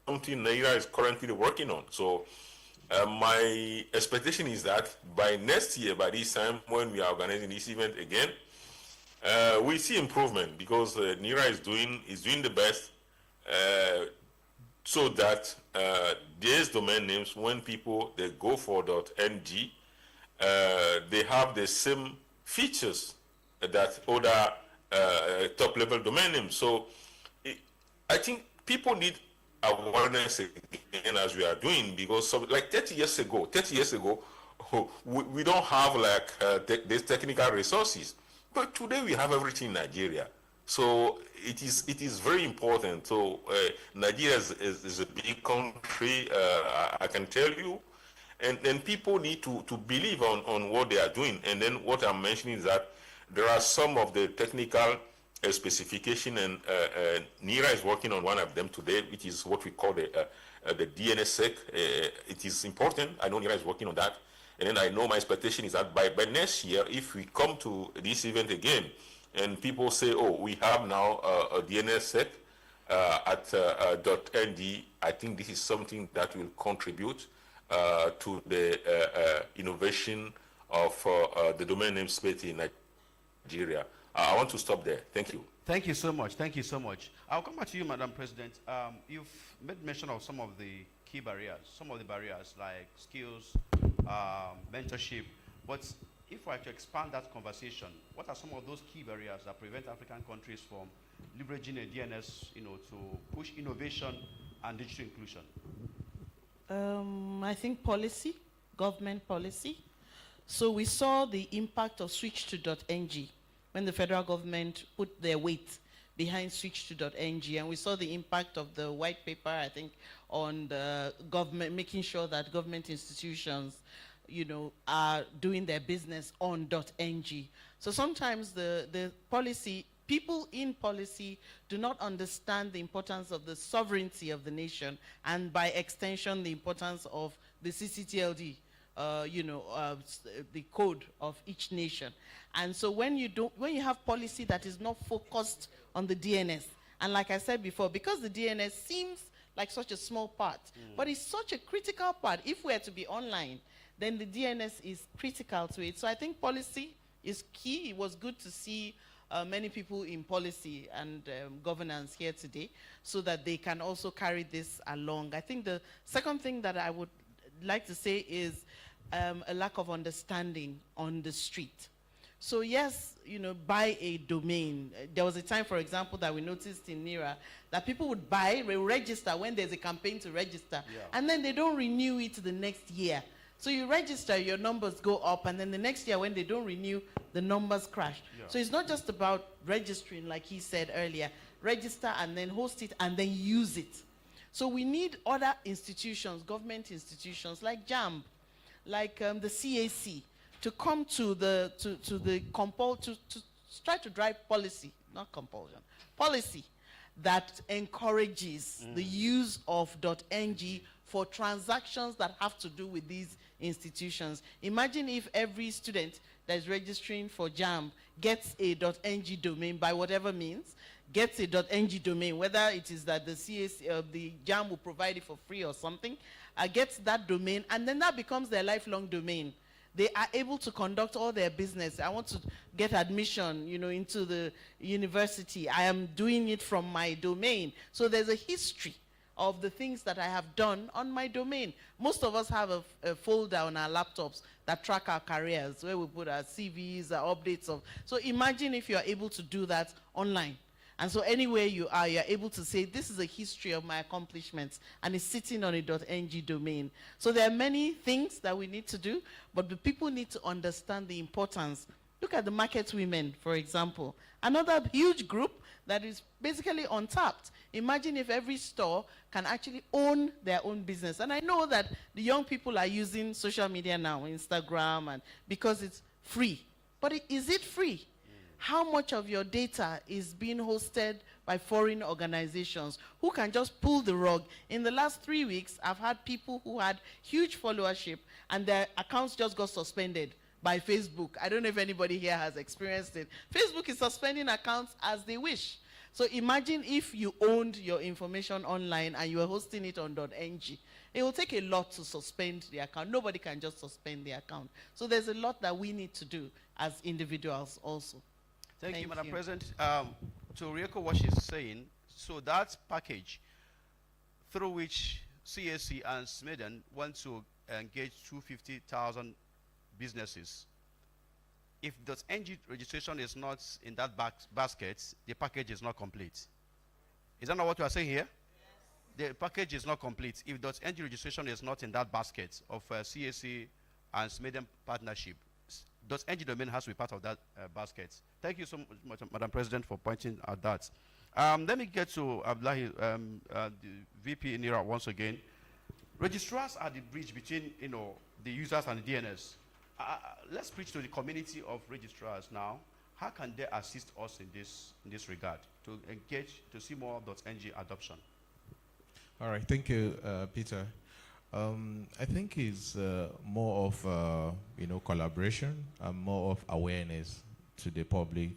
something NIRA is currently working on. So my expectation is that by next year, by this time when we are organizing this event again, we see improvement, because NIRA is doing the best, so that these domain names, when people they go for .ng, they have the same features that other top level domain names. So I think people need awareness again, as we are doing, because like 30 years ago, we don't have like these technical resources. But today we have everything in Nigeria. So it is very important. So Nigeria is a big country, I can tell you, and people need to believe on what they are doing. And then what I'm mentioning is that there are some of the technical specification, and NIRA is working on one of them today, which is what we call the DNSSEC. It is important. I know NIRA is working on that. And then I know my expectation is that by next year, if we come to this event again, and people say, oh, we have now a DNSSEC at .nd, I think this is something that will contribute to the innovation of the domain name space in Nigeria. I want to stop there. Thank you. Thank you so much. Thank you so much. I'll come back to you, Madam President. You've made mention of some of the key barriers, like skills, mentorship. But if I were to expand that conversation, what are some of those key barriers that prevent African countries from leveraging a DNS, to push innovation and digital inclusion? I think policy, government policy. So we saw the impact of switch to .ng when the federal government put their weight behind switch to .ng, and we saw the impact of the white paper, I think, on the government, making sure that government institutions, are doing their business on .ng. So sometimes the policy, people in policy do not understand the importance of the sovereignty of the nation, and by extension, the importance of the CCTLD. the code of each nation. And so when you have policy that is not focused on the DNS, and like I said before, because the DNS seems like such a small part, but it's such a critical part. If we're to be online, then the DNS is critical to it. So I think policy is key. It was good to see many people in policy and governance here today so that they can also carry this along. I think the second thing that I would like to say is a lack of understanding on the street. So yes, buy a domain. There was a time, for example, that we noticed in NERA that people would register when there's a campaign to register, and then they don't renew it the next year. So you register, your numbers go up, and then the next year when they don't renew, the numbers crash. So it's not just about registering, like he said earlier. Register and then host it and then use it. So we need other institutions, government institutions like JAMB, like the CAC, to come to try to drive policy, not compulsion, policy that encourages the use of .ng for transactions that have to do with these institutions. Imagine if every student that is registering for JAMB gets a .ng domain by whatever means, gets a .ng domain, whether it is that the CAC, the JAMB will provide it for free or something, gets that domain, and then that becomes their lifelong domain. They are able to conduct all their business. I want to get admission, into the university. I am doing it from my domain. So there's a history of the things that I have done on my domain. Most of us have a folder on our laptops that track our careers, where we put our CVs, our updates of. So imagine if you are able to do that online. And so anywhere you are able to say, this is a history of my accomplishments, and it's sitting on a .ng domain. So there are many things that we need to do, but the people need to understand the importance. Look at the market women, for example. Another huge group that is basically untapped. Imagine if every store can actually own their own business. And I know that the young people are using social media now, Instagram, and because it's free. But is it free? How much of your data is being hosted by foreign organizations who can just pull the rug? In the last 3 weeks, I've had people who had huge followership and their accounts just got suspended by Facebook. I don't know if anybody here has experienced it. Facebook is suspending accounts as they wish. So imagine if you owned your information online and you were hosting it on .ng. It will take a lot to suspend the account. Nobody can just suspend the account. So there's a lot that we need to do as individuals also. Thank you, Madam President. To re-echo what she's saying, so that package through which CAC and Smeden want to engage 250,000 businesses, if .ng registration is not in that basket, the package is not complete. Is that not what you are saying here? Yes. The package is not complete if .ng registration is not in that basket of CAC and Smeden partnership. .ng domain has to be part of that basket. Thank you so much, Madam President, for pointing out that. Let me get to Abdullahi, the VP NERA once again. Registrars are the bridge between the users and the DNS. Let's preach to the community of registrars now. How can they assist us in this regard to engage, to see more .ng adoption? All right, thank you, Peter. I think it's more of collaboration and more of awareness to the public.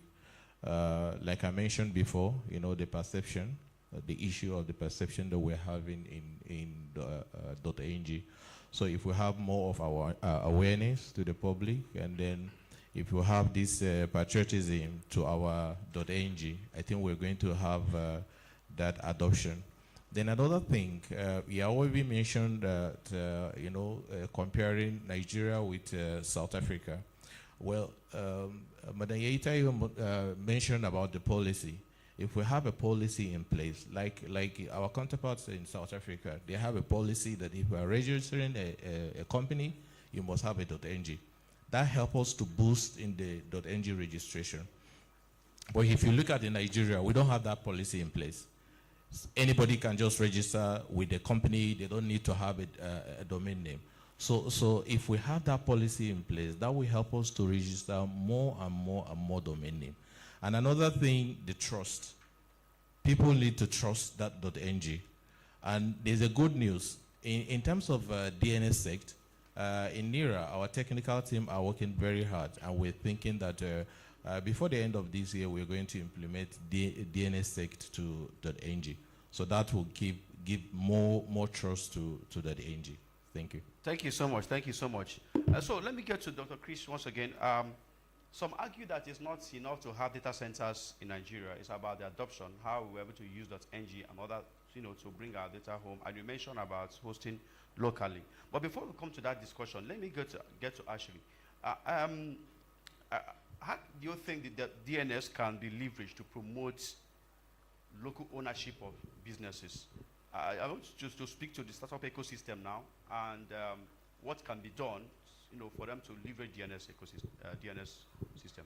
Like I mentioned before, the perception, the issue of the perception that we're having in .ng. So if we have more of our awareness to the public, and then if we have this patriotism to our .ng, I think we're going to have that adoption. Then another thing, we already mentioned that, comparing Nigeria with South Africa. Well, Madam Yeita mentioned about the policy. If we have a policy in place, like our counterparts in South Africa, they have a policy that if we are registering a company, you must have a .ng. That helps us to boost in the .ng registration. But if you look at in Nigeria, we don't have that policy in place. Anybody can just register with a company. They don't need to have a domain name. So if we have that policy in place, that will help us to register more and more and more domain name. And another thing, the trust. People need to trust that .ng. And there's a good news. In terms of DNSSEC, In NERA, our technical team are working very hard, and we're thinking that before the end of this year, we're going to implement DNSSEC to .ng. So that will give more trust to .ng. Thank you. Thank you so much. Thank you so much. So let me get to Dr. Chris once again. Some argue that it's not enough to have data centers in Nigeria. It's about the adoption, how we're able to use .ng and other, to bring our data home. And you mentioned about hosting locally. But before we come to that discussion, let me get to Ashley. How do you think that DNS can be leveraged to promote local ownership of businesses? I want just to speak to the startup ecosystem now, and what can be done, for them to leverage DNS ecosystem, DNS system.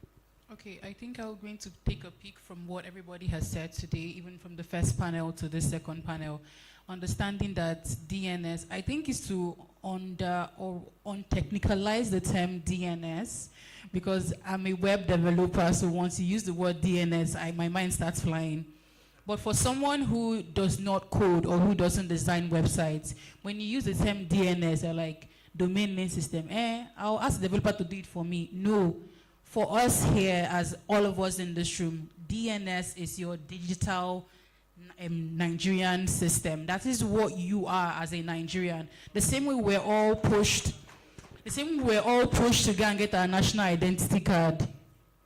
Okay, I think I'm going to take a peek from what everybody has said today, even from the first panel to the second panel. Understanding that DNS, I think, is to untechnicalize the term DNS, because I'm a web developer, so once you use the word DNS, my mind starts flying. But for someone who does not code or who doesn't design websites, when you use the term DNS, they're like, domain name system, I'll ask the developer to do it for me. No. For us here, as all of us in this room, DNS is your digital Nigerian system. That is what you are as a Nigerian. The same way we're all pushed to go and get our national identity card.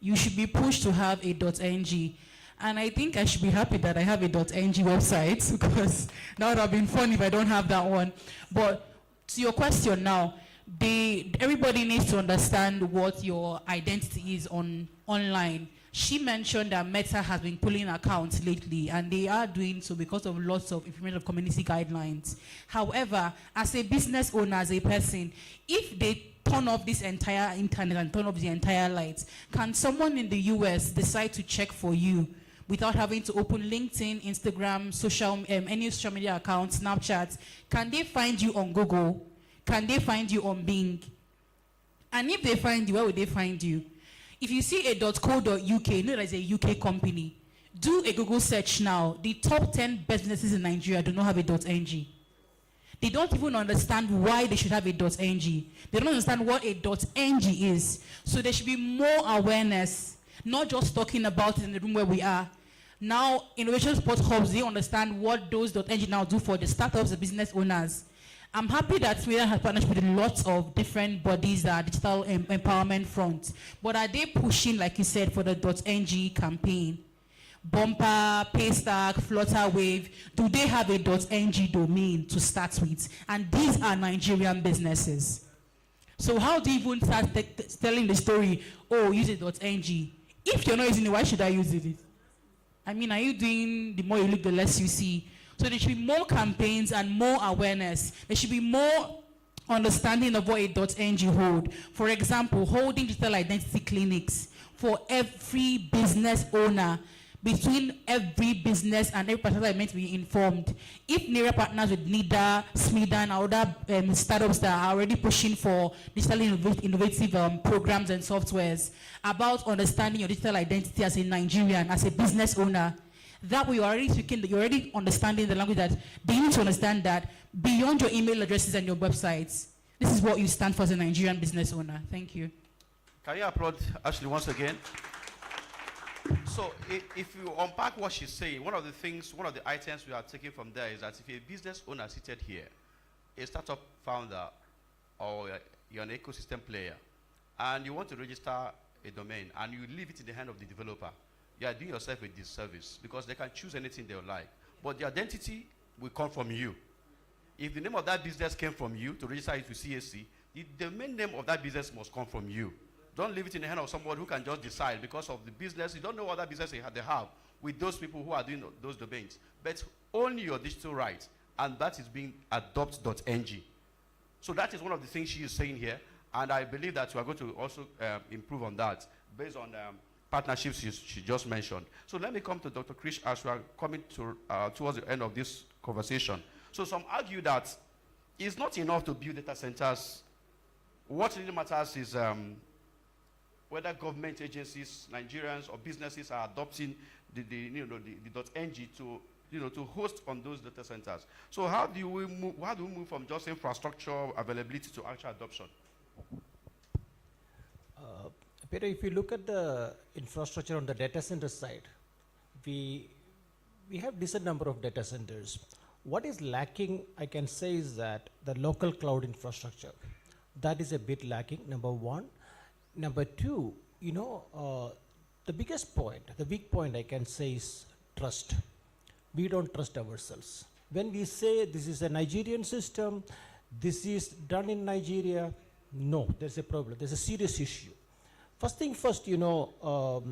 You should be pushed to have a .ng. And I think I should be happy that I have a .ng website, because that would have been fun if I don't have that one. But to your question now, everybody needs to understand what your identity is online. She mentioned that Meta has been pulling accounts lately, and they are doing so because of lots of information of community guidelines. However, as a business owner, as a person, if they turn off this entire internet and turn off the entire lights, can someone in the US decide to check for you without having to open LinkedIn, Instagram, any social media accounts, Snapchat? Can they find you on Google? Can they find you on Bing? And if they find you, where would they find you? If you see a .co.uk, you know there's a UK company. Do a Google search now. The top 10 businesses in Nigeria do not have a .ng. They don't even understand why they should have a .ng. They don't understand what a .ng is. So there should be more awareness, not just talking about it in the room where we are. Now, innovation support hubs, they understand what those .ng now do for the startups, the business owners. I'm happy that Sweden has partnered with lots of different bodies that are digital empowerment front. But are they pushing, like you said, for the .ng campaign? Bumper, Paystack, Flutterwave, do they have a .ng domain to start with? And these are Nigerian businesses. So how do you even start telling the story, oh, use a .ng? If you're not using it, why should I use it? I mean, are you doing the more you look, the less you see? So there should be more campaigns and more awareness. There should be more understanding of what a .ng hold. For example, holding digital identity clinics for every business owner, between every business and every person that is meant to be informed. If NERA partners with NIDA, SMIDA, and other startups that are already pushing for digital innovative programs and softwares about understanding your digital identity as a Nigerian, as a business owner, that way you're already understanding the language that they need to understand that beyond your email addresses and your websites, this is what you stand for as a Nigerian business owner. Thank you. Can you applaud Ashley once again? So if you unpack what she's saying, one of the items we are taking from there is that if you're a business owner seated here, a startup founder, or you're an ecosystem player, and you want to register a domain, and you leave it in the hand of the developer, you are doing yourself a disservice, because they can choose anything they like. But the identity will come from you. If the name of that business came from you to register it to CAC, the domain name of that business must come from you. Don't leave it in the hand of somebody who can just decide because of the business. You don't know what that business they have with those people who are doing those domains. But own your digital rights, and that is being adopt.ng. So that is one of the things she is saying here, and I believe that we are going to also improve on that based on partnerships she just mentioned. So let me come to Dr. Krish as we are coming towards the end of this conversation. So some argue that it's not enough to build data centers. What really matters is whether government agencies, Nigerians, or businesses are adopting the .ng to to host on those data centers. So how do we move from just infrastructure availability to actual adoption? Peter, if you look at the infrastructure on the data center side, we have decent number of data centers. What is lacking, I can say, is that the local cloud infrastructure. That is a bit lacking, number one. Number two, the biggest point, the weak point I can say is trust. We don't trust ourselves. When we say this is a Nigerian system, this is done in Nigeria, no, there's a problem, there's a serious issue. First thing first, I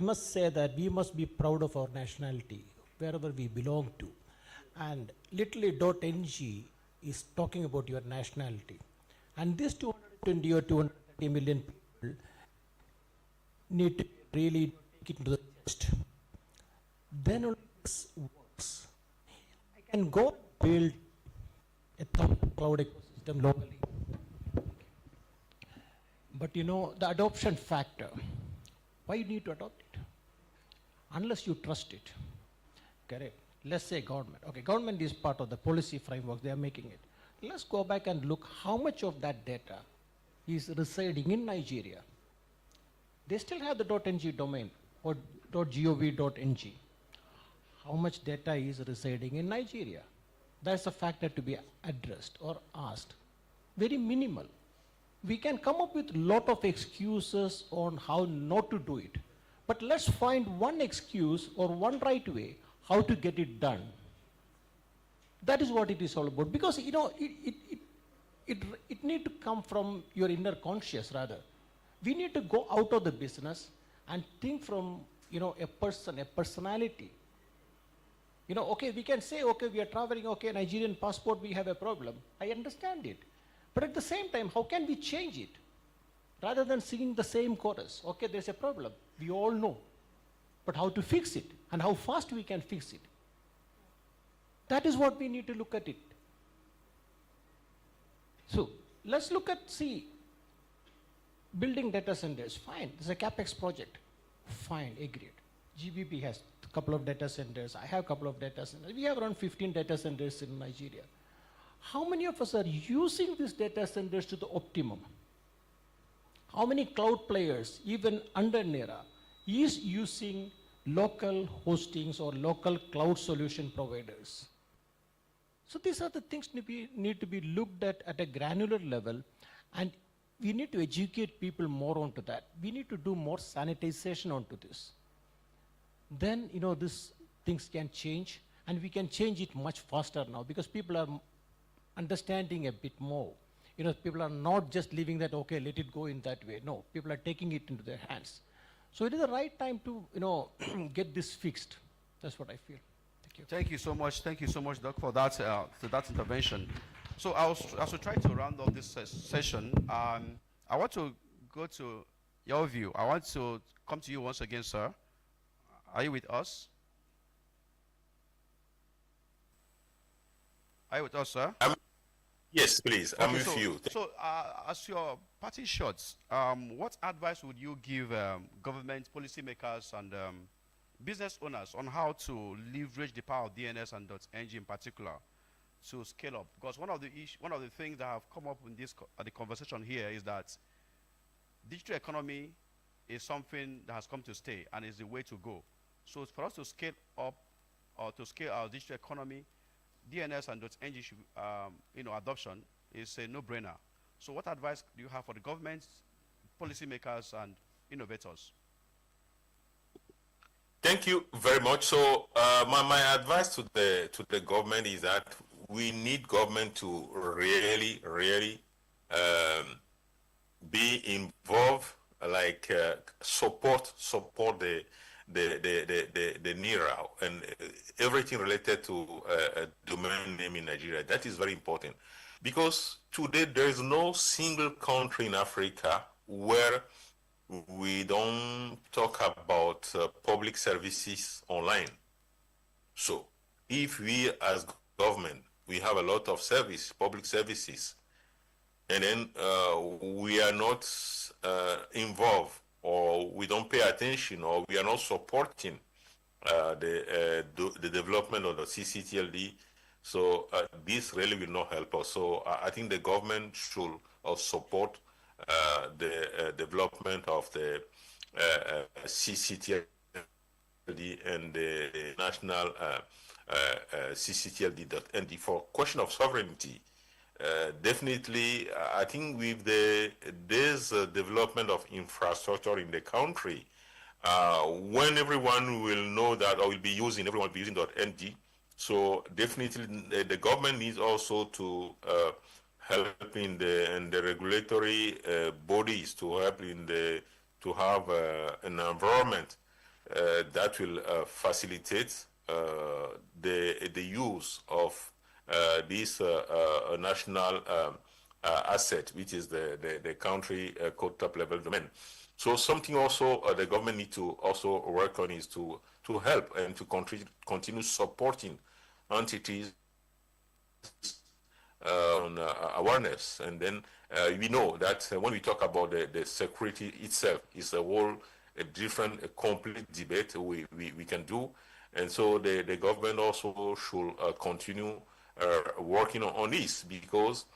must say that we must be proud of our nationality, wherever we belong to. And literally .ng is talking about your nationality. And this 220 or 230 million people need to really take it to the chest. Then only this works. I can go build a cloud ecosystem locally. But the adoption factor, why you need to adopt it? Unless you trust it, correct? Let's say government. Okay, government is part of the policy framework, they are making it. Let's go back and look how much of that data is residing in Nigeria. They still have the .ng domain or .gov.ng. How much data is residing in Nigeria? That's a factor to be addressed or asked. Very minimal. We can come up with a lot of excuses on how not to do it. But let's find one excuse or one right way how to get it done. That is what it is all about. Because it need to come from your inner conscious rather. We need to go out of the business and think from a person, a personality. Okay, we can say, okay, we are traveling, okay, Nigerian passport, we have a problem. I understand it. But at the same time, how can we change it? Rather than singing the same chorus, okay, there's a problem, we all know. But how to fix it and how fast we can fix it. That is what we need to look at it. So let's look at, building data centers, fine, it's a CapEx project, fine, agreed. GBP has a couple of data centers, I have a couple of data centers. We have around 15 data centers in Nigeria. How many of us are using these data centers to the optimum? How many cloud players, even under NERA, is using local hostings or local cloud solution providers? So these are the things need to be looked at a granular level, and we need to educate people more onto that. We need to do more sanitization onto this. Then, these things can change, and we can change it much faster now because people are understanding a bit more. People are not just leaving that, okay, let it go in that way. No, people are taking it into their hands. So it is the right time to, get this fixed. That's what I feel. Thank you. Thank you so much. Thank you so much, Doc, for that, intervention. So as we try to round off this session, I want to go to your view. I want to come to you once again, sir. Are you with us? Are you with us, sir? Yes, please. I'm with you. So, as your party shots, what advice would you give government, policymakers, and business owners on how to leverage the power of DNS and .ng in particular to scale up? Because one of the things that have come up in the conversation here is that digital economy is something that has come to stay and is the way to go. So, for us to scale up or to scale our digital economy, DNS and .ng should, adoption is a no-brainer. So what advice do you have for the government, policymakers, and innovators? Thank you very much. So my advice to the government is that we need government to really be involved, like support the NERA and everything related to a domain name in Nigeria. That is very important because today there is no single country in Africa where we don't talk about public services online. So if we as government, we have a lot of public services, and then we are not involved, or we don't pay attention, or we are not supporting the development of the CCTLD. So this really will not help us. So I think the government should support the development of the CCTLD and the national CCTLD.ND. For question of sovereignty, definitely, I think with this development of infrastructure in the country, when everyone will know that or will be using, everyone will be using .NG. So definitely the government needs also to help in the regulatory bodies to help to have an environment that will facilitate the use of this national asset, which is the country code top level domain. So something also the government need to also work on is to help and to continue supporting entities on awareness. And then we know that when we talk about the security itself, is a whole different complete debate we can do. And so the government also should continue working on this, because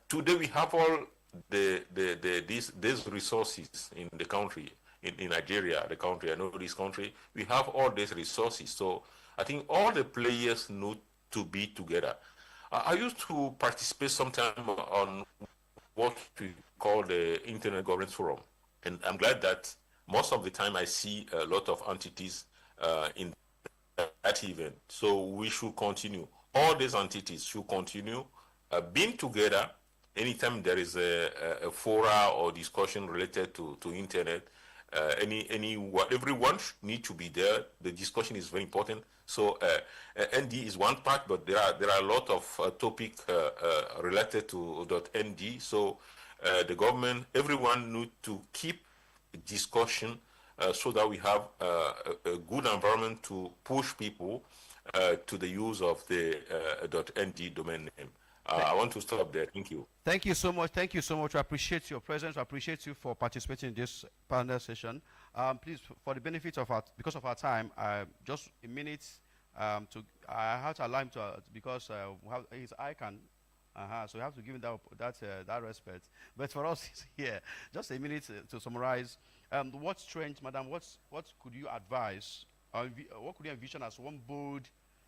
today we have all these resources in the country, in Nigeria, the country, I know this country, we have all these resources. So I think all the players need to be together. I used to participate sometime on what we call the Internet Governance Forum, and I'm glad that most of the time I see a lot of entities in that event. So we should continue. All these entities should continue being together anytime there is a fora or discussion related to internet. Everyone need to be there. The discussion is very important. So ND is one part, but there are a lot of topic related to .ND. So the government, everyone need to keep discussion so that we have a good environment to push people to the use of the .ND domain name. I want to stop there. Thank you. Thank you so much. Thank you so much. I appreciate your presence. I appreciate you for participating in this panel session. Please, for the benefit of because of our time, just a minute I have to allow him to because his icon. So we have to give him that respect. But for us here, just a minute to summarize. What strength, madam? What could you advise? What could you envision as one bold,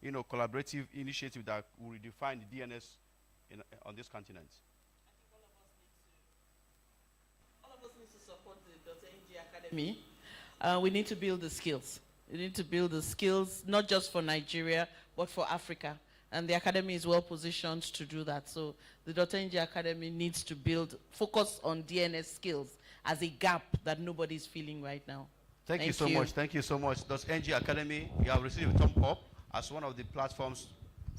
collaborative initiative that will redefine the DNS on this continent? I think all of us need to support the .ng Academy. We need to build the skills. We need to build the skills, not just for Nigeria, but for Africa. And the Academy is well positioned to do that. So the .ng Academy needs to focus on DNS skills as a gap that nobody is feeling right now. Thank you so much. Thank you so much. .ng Academy, you have received a thumb up as one of the platforms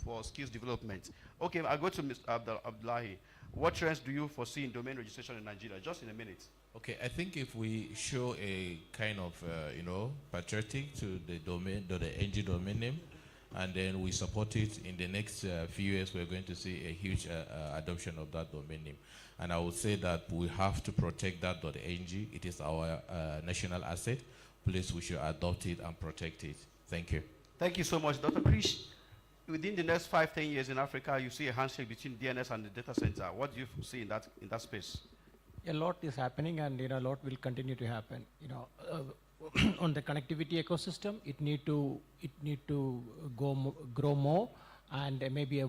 for skills development. Okay, I'll go to Mr. Abdullahi. What trends do you foresee in domain registration in Nigeria? Just in a minute. Okay, I think if we show a kind of, patriotic to the domain, the NG domain name, and then we support it in the next few years, we're going to see a huge adoption of that domain name. And I would say that we have to protect that .ng. It is our national asset. Please, we should adopt it and protect it. Thank you. Thank you so much, Dr. Krish. Within the next 5-10 years in Africa, you see a handshake between DNS and the data center. What do you see in that space? A lot is happening, and a lot will continue to happen. On the connectivity ecosystem, it need to grow more, and maybe a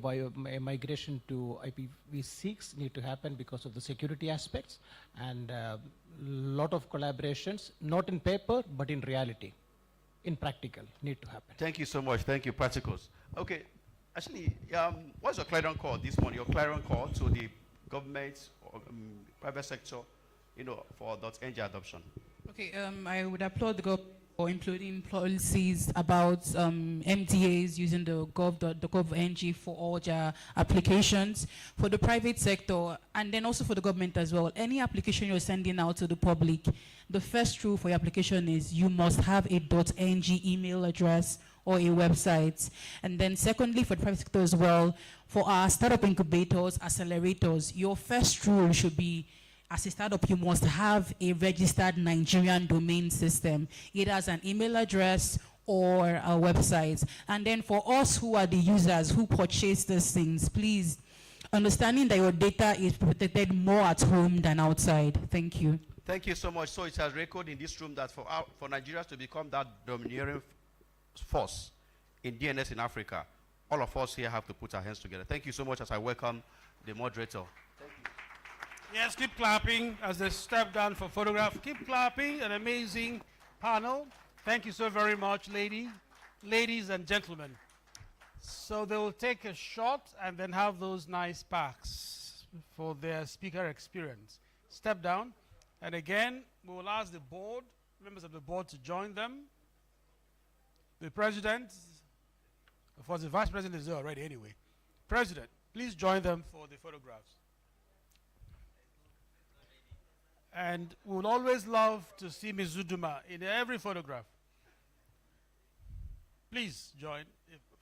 migration to IPv6 need to happen because of the security aspects, and lot of collaborations, not in paper but in reality, in practical, need to happen. Thank you so much. Thank you, practicals. Okay, actually, what's your clarion call this morning? Your clarion call to the government or private sector, for .ng adoption. Okay, I would applaud the government for including policies about MDAs using the Convrgence for all their applications. For the private sector, and then also for the government as well, any application you're sending out to the public, the first rule for your application is you must have a .ng email address or a website. And then secondly, for the private sector as well, for our startup incubators, accelerators, your first rule should be, as a startup, you must have a registered Nigerian domain system. It has an email address or websites. And then for us who are the users who purchase these things, please, understanding that your data is protected more at home than outside. Thank you. Thank you so much. So it has recorded in this room that for Nigeria to become that domineering force in DNS in Africa, all of us here have to put our hands together. Thank you so much as I welcome the moderator. Thank you. Yes, keep clapping as they step down for photograph. Keep clapping, an amazing panel. Thank you so very much, ladies and gentlemen. So they will take a shot and then have those nice packs for their speaker experience. Step down, and again, we will ask the board, members of the board to join them. The president, of course the vice president is there already anyway. President, please join them for the photographs. And we would always love to see Ms. Zuduma in every photograph. Please join.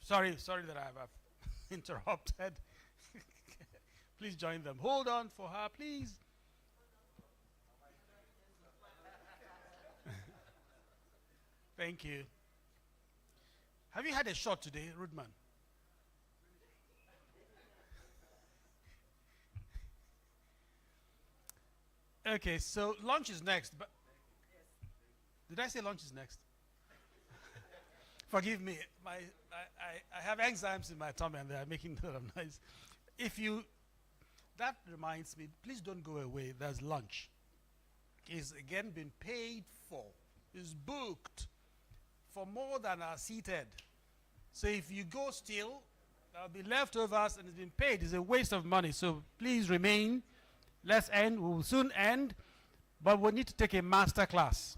Sorry that I have interrupted. Please join them. Hold on for her, please. Thank you. Have you had a shot today, Rudman? Okay, so lunch is next. But did I say lunch is next? Forgive me. I have enzymes in my tummy and they are making a lot of noise. That reminds me, please don't go away. There's lunch. It's again been paid for. It's booked for more than are seated. So if you go still, there'll be leftovers and it's been paid. It's a waste of money. So please remain. Let's end. We will soon end. But we need to take a master class.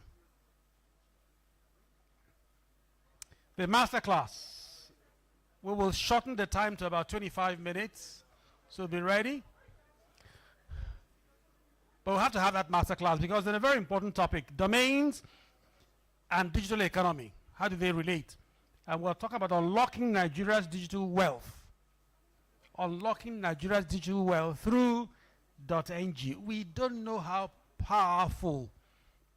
The master class. We will shorten the time to about 25 minutes. So be ready. But we'll have to have that master class because they're a very important topic. Domains and digital economy. How do they relate? And we'll talk about unlocking Nigeria's digital wealth. Unlocking Nigeria's digital wealth through .ng. We don't know how powerful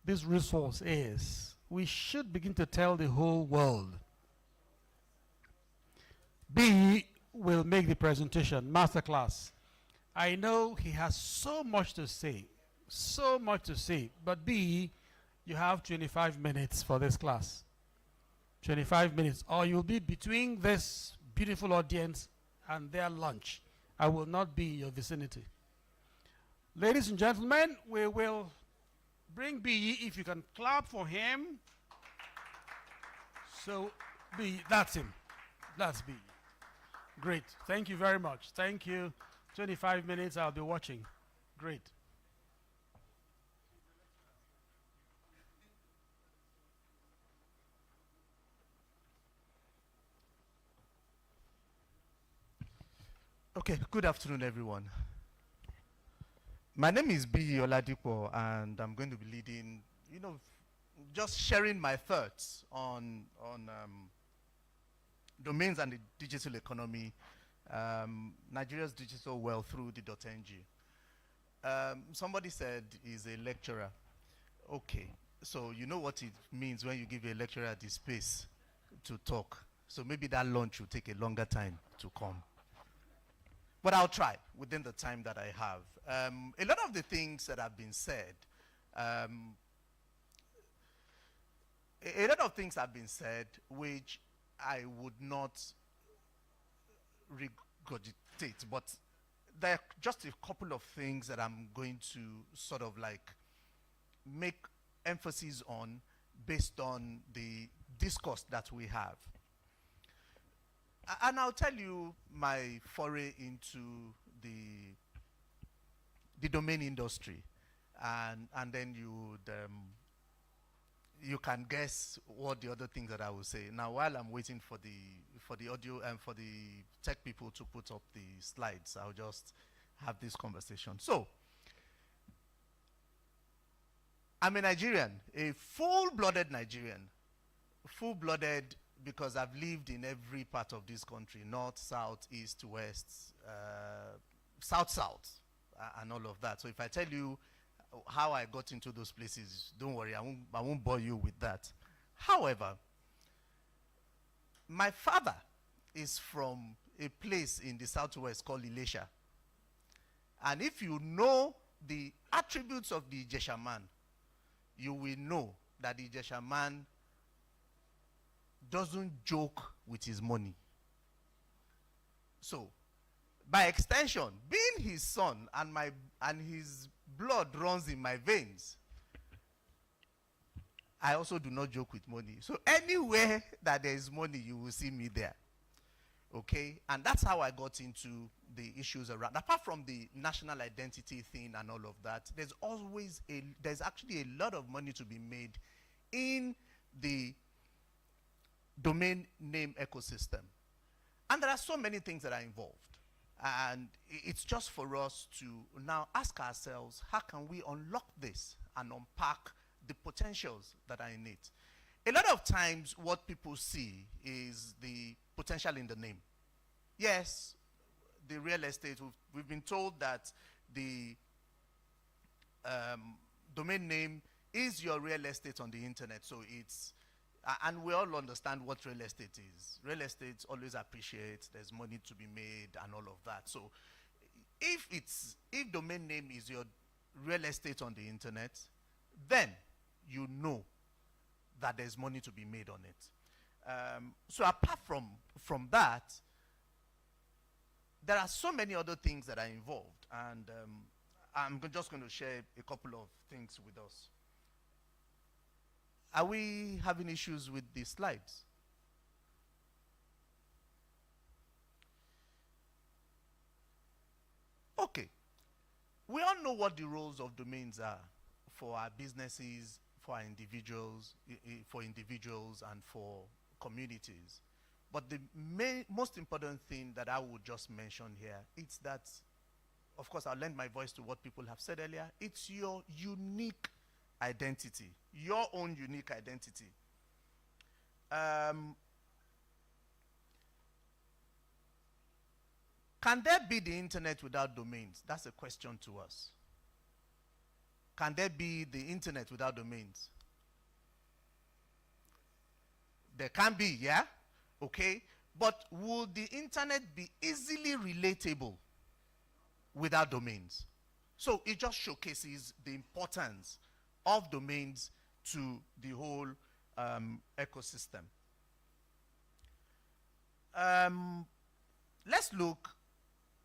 this resource is. We should begin to tell the whole world. B will make the presentation, masterclass. I know he has so much to say, but B, you have 25 minutes for this class. 25 minutes, or you'll be between this beautiful audience and their lunch. I will not be in your vicinity. Ladies and gentlemen, we will bring B, if you can clap for him. So, B, that's him. That's B. Great. Thank you very much. Thank you. 25 minutes, I'll be watching. Great. Okay, good afternoon, everyone. My name is B. Oladipo, and I'm going to be leading, just sharing my thoughts on domains and the digital economy, Nigeria's digital wealth through the .ng. Somebody said he's a lecturer. Okay, so you know what it means when you give a lecturer the space to talk. So maybe that lunch will take a longer time to come. But I'll try within the time that I have. A lot of the things that have been said, which I would not regurgitate, but there are just a couple of things that I'm going to sort of like make emphasis on based on the discourse that we have. And I'll tell you my foray into the domain industry, and then you can guess what the other things that I will say. Now, while I'm waiting for the audio and for the tech people to put up the slides, I'll just have this conversation. So, I'm a Nigerian, a full-blooded Nigerian, full-blooded because I've lived in every part of this country, north, south, east, west, south, and all of that. So if I tell you how I got into those places, don't worry, I won't bore you with that. However, My father is from a place in the southwest called Ilesha. And if you know the attributes of the Ijesha man, you will know that the Ijesha man doesn't joke with his money. So, by extension, being his son and his blood runs in my veins, I also do not joke with money. So anywhere that there is money, you will see me there. Okay? And that's how I got into the issues around. Apart from the national identity thing and all of that, there's actually a lot of money to be made in the domain name ecosystem. And there are so many things that are involved. And it's just for us to now ask ourselves, how can we unlock this and unpack the potentials that are in it? A lot of times what people see is the potential in the name. Yes, the real estate, we've been told that the domain name is your real estate on the internet. So it's, and we all understand what real estate is. Real estate always appreciates, there's money to be made and all of that. So if domain name is your real estate on the internet, then you know that there's money to be made on it. So apart from that, there are so many other things that are involved, and I'm just going to share a couple of things with us. Are we having issues with the slides? Okay. We all know what the roles of domains are for our businesses, for our individuals, and for communities. But the most important thing that I would just mention here is that, of course, I'll lend my voice to what people have said earlier. It's your unique identity, your own unique identity. Can there be the internet without domains? That's a question to us. Can there be the internet without domains? There can be, yeah? Okay. But would the internet be easily relatable without domains? So it just showcases the importance of domains to the whole ecosystem. Let's look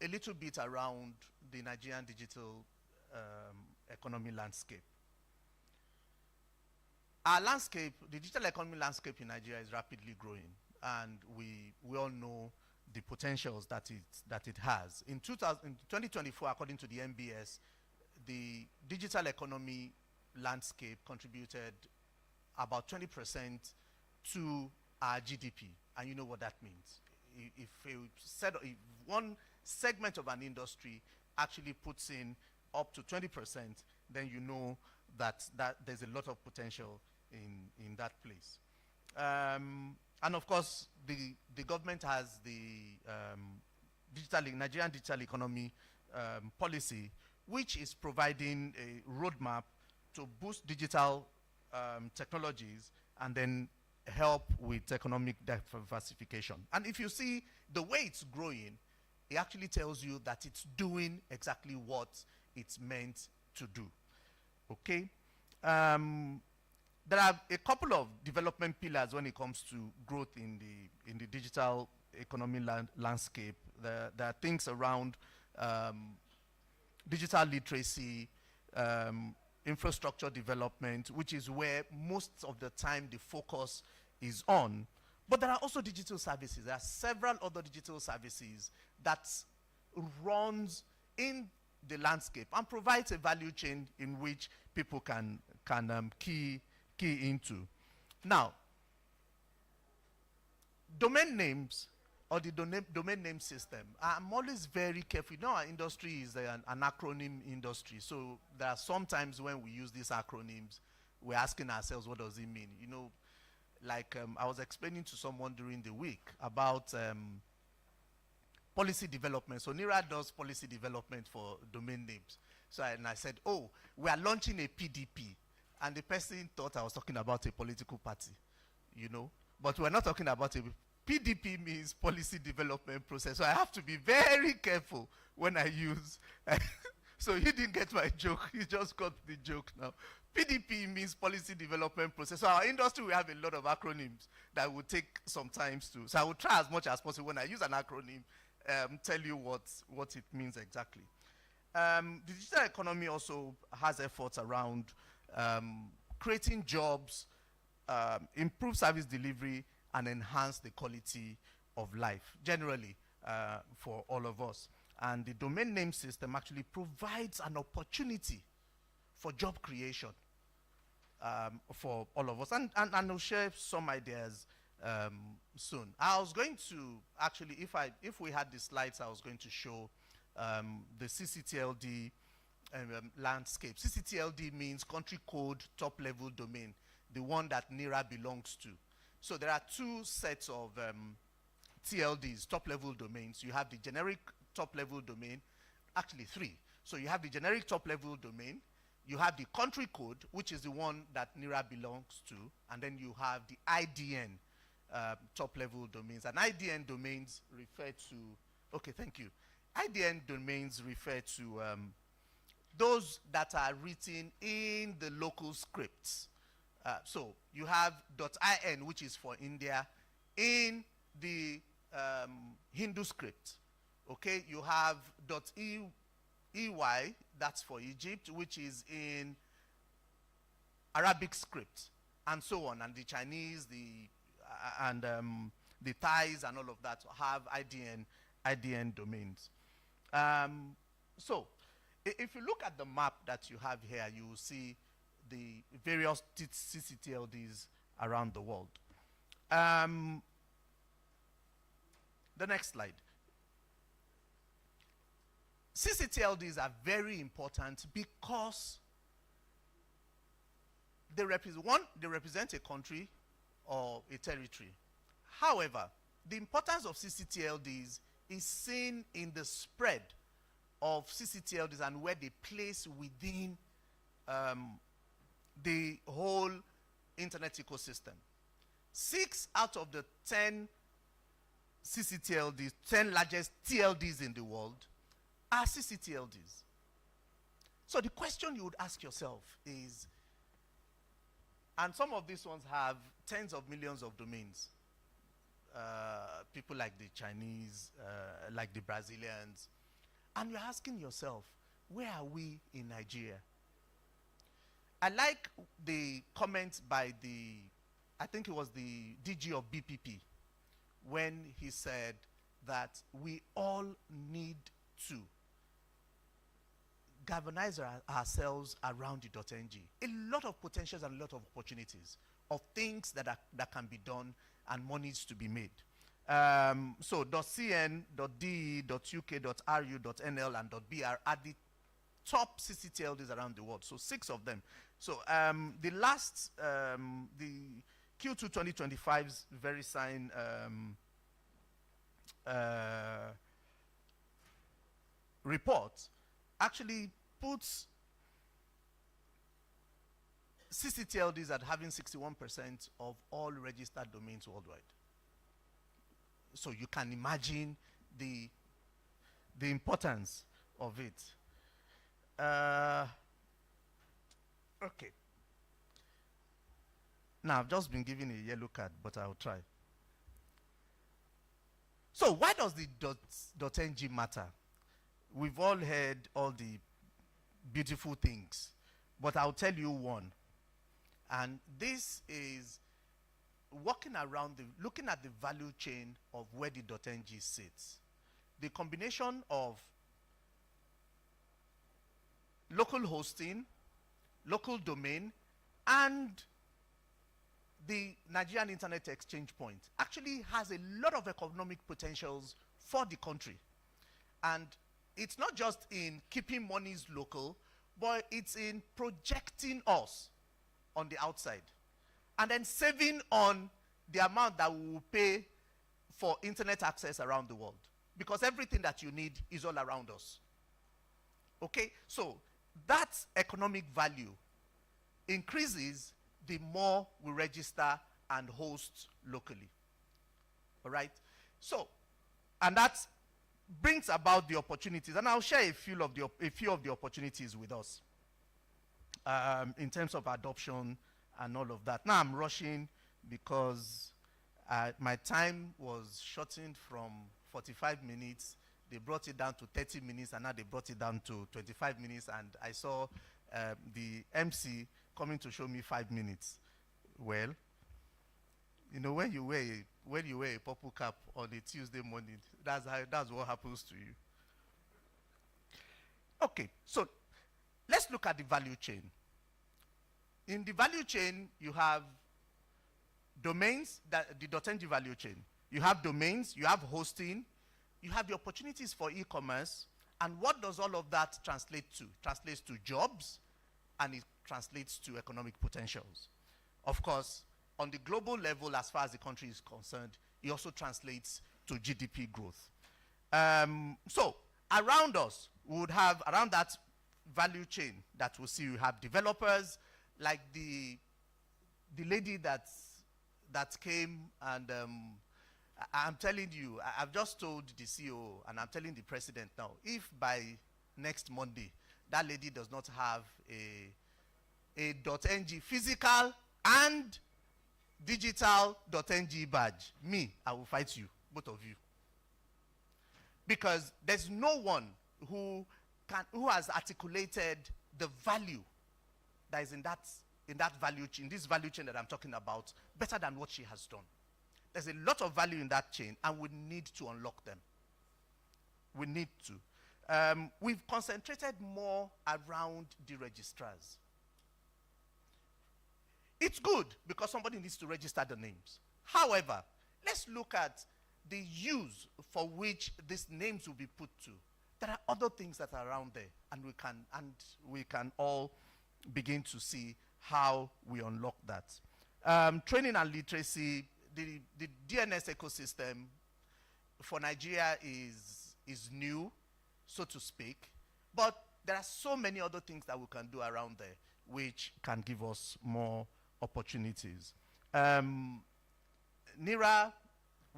a little bit around the Nigerian digital economy landscape. Our landscape, the digital economy landscape in Nigeria is rapidly growing, and we all know the potentials that it has. In 2024, according to the MBS, the digital economy landscape contributed about 20% to our GDP, and you know what that means. If one segment of an industry actually puts in up to 20%, then you know that there's a lot of potential in that place. And of course, the government has the Nigerian digital economy policy, which is providing a roadmap to boost digital technologies and then help with economic diversification. And if you see the way it's growing, it actually tells you that it's doing exactly what it's meant to do. Okay? There are a couple of development pillars when it comes to growth in the digital economy landscape. There are things around digital literacy, infrastructure development, which is where most of the time the focus is on. But there are also digital services. There are several other digital services that runs in the landscape and provides a value chain in which people can key into. Now, domain names or the domain name system, I'm always very careful. You know, our industry is an acronym industry, so there are some times when we use these acronyms, we're asking ourselves, what does it mean? You know, like I was explaining to someone during the week about policy development. So NIRA does policy development for domain names. So I said, oh, we are launching a PDP. And the person thought I was talking about a political party, you know. But we're not talking about a PDP means policy development process. So I have to be very careful when I use. So he didn't get my joke. He just got the joke now. PDP means policy development process. So our industry will have a lot of acronyms that will take some time to. So I will try as much as possible when I use an acronym, tell you what it means exactly. The digital economy also has efforts around creating jobs, improve service delivery, and enhance the quality of life, generally, for all of us. And the domain name system actually provides an opportunity for job creation for all of us. And I'll share some ideas soon. I was going to, actually, if we had the slides, I was going to show the CCTLD landscape. CCTLD means country code top level domain, the one that NERA belongs to. So there are two sets of TLDs, top level domains. You have the generic top level domain, actually three. So you have the generic top level domain, you have the country code, which is the one that NERA belongs to, and then you have the IDN top level domains. And IDN domains refer to, okay, thank you. IDN domains refer to those that are written in the local scripts. So you have .in, which is for India, in the Hindu script. Okay, you have .ey, that's for Egypt, which is in Arabic script, and so on. And the Chinese, the Thais, and all of that have IDN domains. So if you look at the map that you have here, you will see the various CCTLDs around the world. The next slide. CCTLDs are very important because they represent a country or a territory. However, the importance of CCTLDs is seen in the spread of CCTLDs and where they place within the whole internet ecosystem. 6 out of the 10 CCTLDs, 10 largest TLDs in the world, are CCTLDs. So the question you would ask yourself is, and some of these ones have tens of millions of domains. People like the Chinese, like the Brazilians. And you're asking yourself, where are we in Nigeria? I like the comment by I think it was the DG of BPP, when he said that we all need to galvanize ourselves around the .ng. A lot of potentials and a lot of opportunities of things that can be done and monies to be made. So .cn, .de, .uk, .ru, .nl, and .br are the top CCTLDs around the world. So 6 of them. So the last, the Q2 2025's VeriSign report actually puts CCTLDs at having 61% of all registered domains worldwide. So you can imagine the importance of it. Okay. Now, I've just been given a yellow card, but I'll try. So why does the .ng matter? We've all heard all the beautiful things, but I'll tell you one. And this is looking at the value chain of where the .ng sits. The combination of local hosting, local domain, and the Nigerian Internet Exchange Point actually has a lot of economic potentials for the country. And it's not just in keeping monies local, but it's in projecting us on the outside. And then saving on the amount that we will pay for internet access around the world. Because everything that you need is all around us. Okay? So that economic value increases the more we register and host locally. All right? So, and that brings about the opportunities. And I'll share a few of the opportunities with us in terms of adoption and all of that. Now I'm rushing because my time was shortened from 45 minutes. They brought it down to 30 minutes, and now they brought it down to 25 minutes. And I saw the MC coming to show me 5 minutes. Well, you know, when you wear a purple cap on a Tuesday morning, that's what happens to you. Okay, so let's look at the value chain. In the value chain, you have domains, the .ng value chain. You have domains, you have hosting, you have the opportunities for e-commerce, and what does all of that translate to? Translates to jobs, and it translates to economic potentials. Of course, on the global level, as far as the country is concerned, it also translates to GDP growth. So around us, we would have, around that value chain that we'll see, we have developers, like the lady that came, and I'm telling you, I've just told the CEO, and I'm telling the president now, if by next Monday, that lady does not have a .ng physical and digital .ng badge, I will fight you, both of you. Because there's no one who has articulated the value that is in that value chain, this value chain that I'm talking about, better than what she has done. There's a lot of value in that chain, and we need to unlock them. We need to. We've concentrated more around the registrars. It's good because somebody needs to register the names. However, let's look at the use for which these names will be put to. There are other things that are around there, and we can all begin to see how we unlock that. Training and literacy, the DNS ecosystem for Nigeria is new, so to speak, but there are so many other things that we can do around there which can give us more opportunities. NIRA,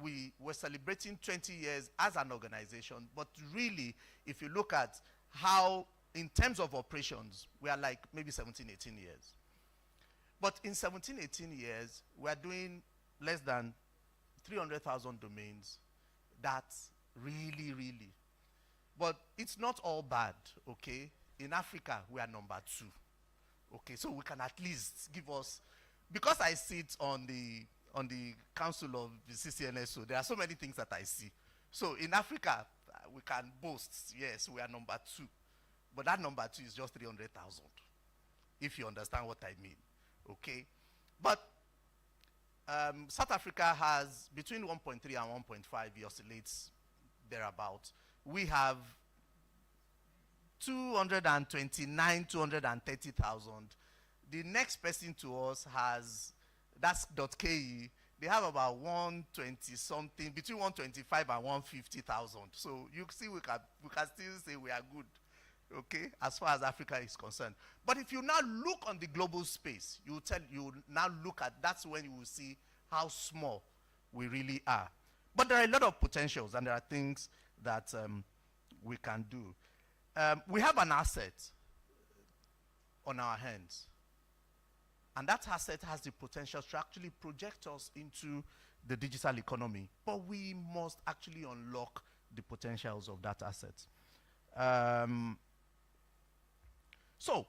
we were celebrating 20 years as an organization, but really, if you look at how, in terms of operations, we are like maybe 17, 18 years. But in 17, 18 years, we are doing less than 300,000 domains. That's really, really. But it's not all bad, okay? In Africa, we are number 2. Okay, so we can at least give us, because I sit on the council of the CCNSO, there are so many things that I see. So in Africa, we can boast, yes, we are number 2. But that number 2 is just 300,000, if you understand what I mean, okay? But South Africa has between 1.3 and 1.5, it oscillates thereabout. We have 229, 230,000. The next person to us has, that's .ke, they have about 120 something, between 125 and 150,000. So you see, we can still say we are good, okay, as far as Africa is concerned. But if you now look on the global space, you now look at, that's when you will see how small we really are. But there are a lot of potentials, and there are things that we can do. We have an asset on our hands, and that asset has the potential to actually project us into the digital economy, but we must actually unlock the potentials of that asset. So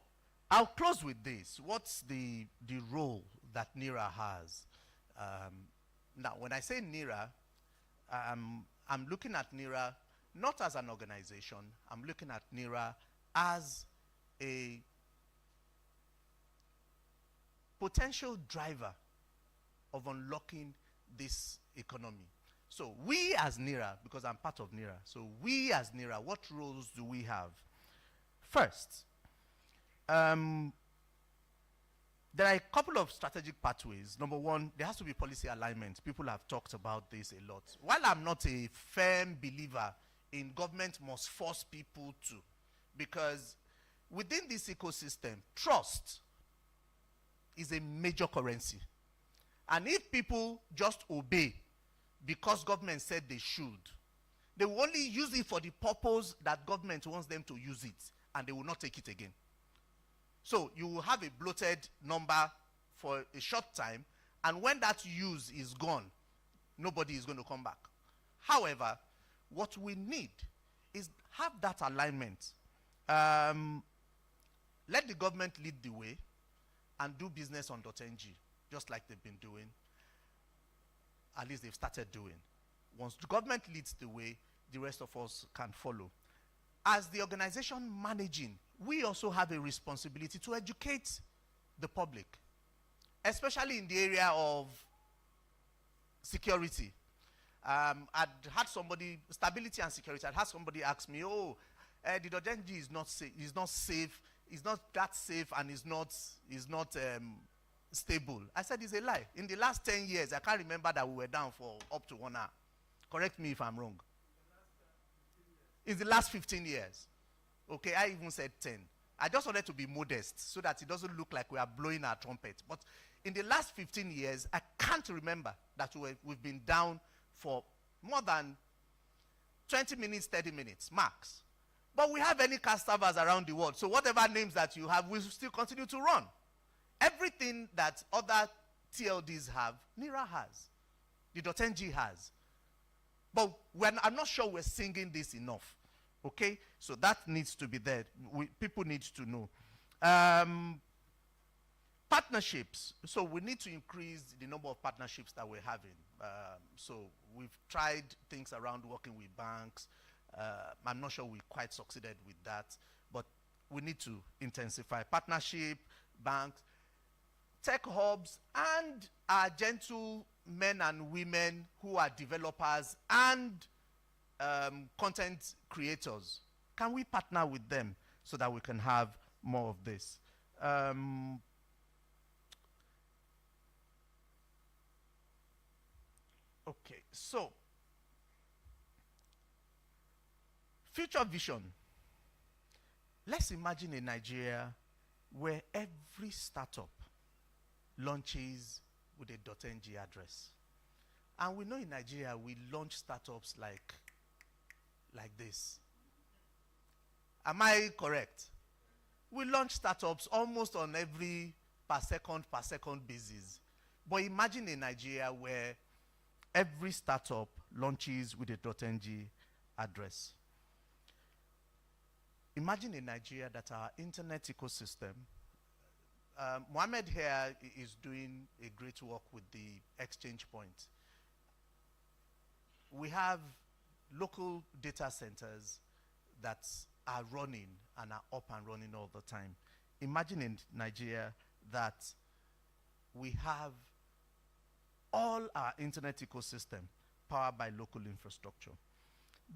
I'll close with this. What's the role that NIRA has? Now, when I say NIRA, I'm looking at NIRA not as an organization. I'm looking at NIRA as a potential driver of unlocking this economy. So we as NIRA, because I'm part of NIRA, so we as NIRA, what roles do we have? First, there are a couple of strategic pathways. Number one, there has to be policy alignment. People have talked about this a lot. While I'm not a firm believer in government must force people to, because within this ecosystem, trust is a major currency. And if people just obey because government said they should. They will only use it for the purpose that government wants them to use it, and they will not take it again. So you will have a bloated number for a short time, and when that use is gone, nobody is going to come back. However, what we need is have that alignment. Let the government lead the way and do business on .ng, just like they've been doing. At least they've started doing. Once the government leads the way, the rest of us can follow. As the organization managing, we also have a responsibility to educate the public, especially in the area of security. I'd had somebody, stability and security, I'd had somebody ask me, the .ng is not safe, it's not that safe, and is not stable. I said it's a lie. In the last 10 years, I can't remember that we were down for up to 1 hour. Correct me if I'm wrong. In the last 15 years. Okay, I even said 10. I just wanted to be modest so that it doesn't look like we are blowing our trumpet. But in the last 15 years, I can't remember that we've been down for more than 20 minutes, 30 minutes, max. But we have any cast servers around the world. So whatever names that you have, we still continue to run. Everything that other TLDs have, NIRA has. The .ng has. But I'm not sure we're singing this enough. Okay? So that needs to be there. People need to know. Partnerships. So we need to increase the number of partnerships that we're having. So we've tried things around working with banks. I'm not sure we quite succeeded with that. But we need to intensify partnership, banks, tech hubs, and our gentle men and women who are developers and content creators. Can we partner with them so that we can have more of this? Okay, so future vision. Let's imagine a Nigeria where every startup launches with a .ng address. And we know in Nigeria, we launch startups like this. Am I correct? We launch startups almost on every per second basis. But imagine a Nigeria where every startup launches with a .ng address. Imagine a Nigeria that our internet ecosystem, Mohammed here is doing a great work with the exchange point. We have local data centers that are running and are up and running all the time. Imagine in Nigeria that we have all our internet ecosystem powered by local infrastructure.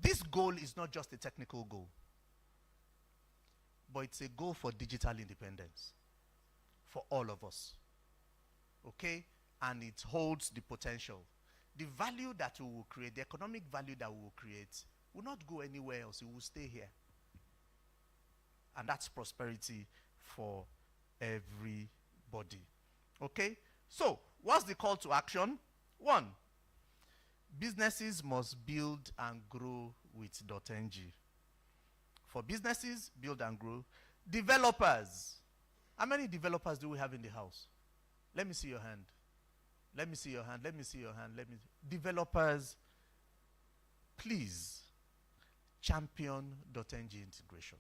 This goal is not just a technical goal, but it's a goal for digital independence for all of us. Okay? And it holds the potential. The value that we will create, the economic value that we will create, will not go anywhere else. It will stay here. And that's prosperity for everybody. Okay? So, what's the call to action? 1, businesses must build and grow with .ng. For businesses, build and grow. Developers. How many developers do we have in the house? Let me see your hand. Let me see your hand. Let me see your hand. Developers, please champion .ng integration.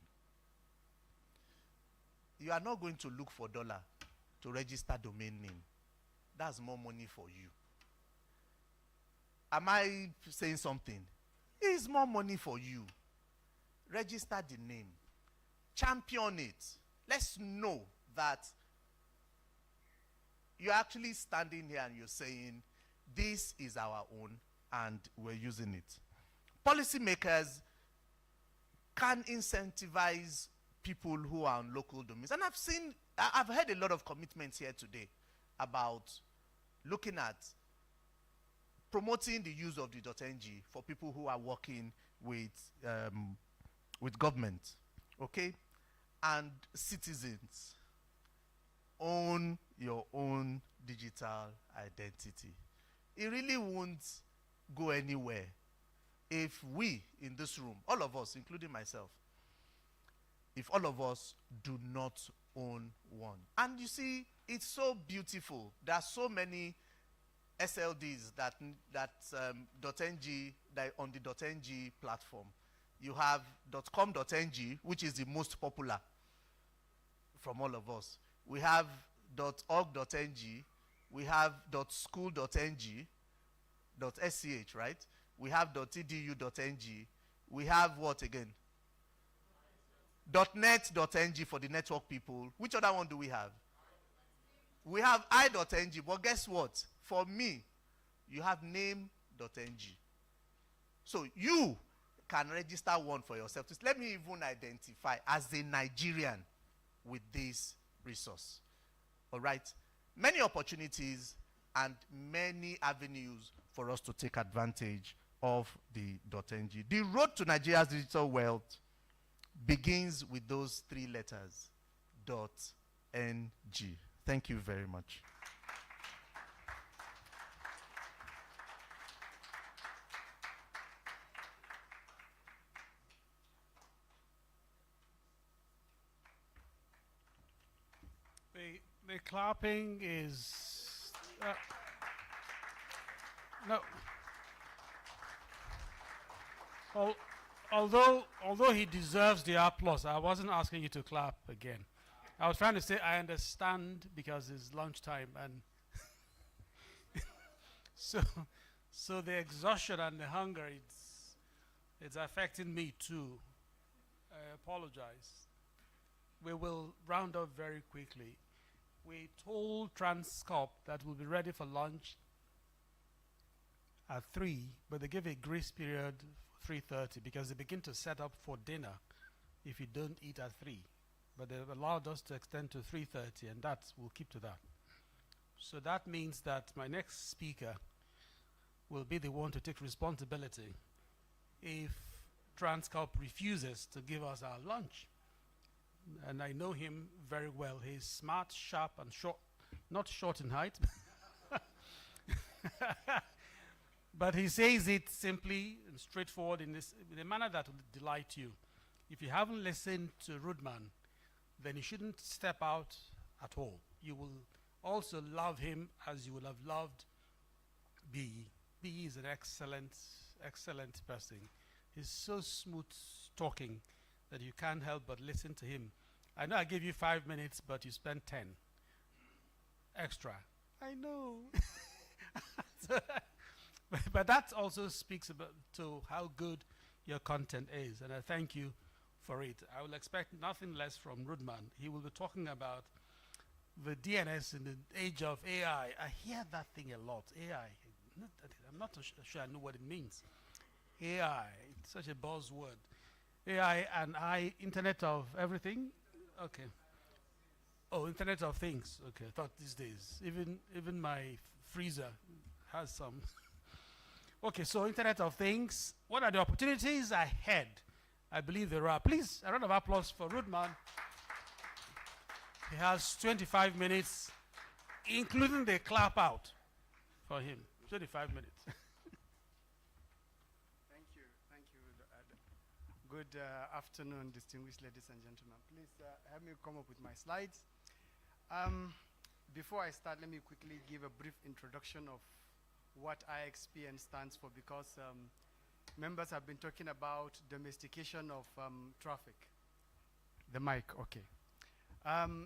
You are not going to look for dollar to register domain name. That's more money for you. Am I saying something? It's more money for you. Register the name. Champion it. Let's know that you're actually standing here and you're saying, this is our own and we're using it. Policymakers can incentivize people who are on local domains. And I've heard a lot of commitments here today about looking at promoting the use of the .ng for people who are working with government, okay? And citizens, own your own digital identity. It really won't go anywhere if we in this room, all of us, including myself, if all of us do not own one. And you see, it's so beautiful. There are so many SLDs .ng that on the .ng platform. You have .com.ng, which is the most popular from all of us. We have .org.ng, we have .school.ng, .sch, right? We have .edu.ng, we have what again? .net.ng for the network people. Which other one do we have? We have i.ng, but guess what? For me, you have name.ng. So you can register one for yourself. Just let me even identify as a Nigerian with this resource. All right? Many opportunities and many avenues for us to take advantage of the .ng. The road to Nigeria's digital wealth begins with those three letters, .ng. Thank you very much. The clapping is no. Although he deserves the applause, I wasn't asking you to clap again. I was trying to say I understand because it's lunchtime and so the exhaustion and the hunger it's affecting me too. I apologize. We will round up very quickly. We told Transcorp that we'll be ready for lunch at 3, but they give a grace period 3:30 because they begin to set up for dinner if you don't eat at 3. But they've allowed us to extend to 3:30, and we'll keep to that. So that means that my next speaker will be the one to take responsibility if Transcorp refuses to give us our lunch. And I know him very well. He's smart, sharp, and short, not short in height. But he says it simply and straightforward in a manner that will delight you. If you haven't listened to Rudman, then you shouldn't step out at all. You will also love him as you will have loved B. B is an excellent, excellent person. He's so smooth talking that you can't help but listen to him. I know I gave you 5 minutes, but you spent 10 extra. I know. But that also speaks to how good your content is, and I thank you for it. I will expect nothing less from Rudman. He will be talking about the DNS in the age of AI. I hear that thing a lot, AI. I'm not sure I know what it means. AI, it's such a buzzword. AI and Internet of Everything? Okay. Oh, Internet of Things. Okay, I thought these days. Even my freezer has some. Okay, so Internet of Things. What are the opportunities ahead? I believe there are. Please, a round of applause for Rudman. He has 25 minutes, including the clap out for him. 25 minutes. Thank you. Good afternoon, distinguished ladies and gentlemen. Please help me come up with my slides. Before I start, let me quickly give a brief introduction of what IXPN stands for, because members have been talking about domestication of traffic. The mic, okay.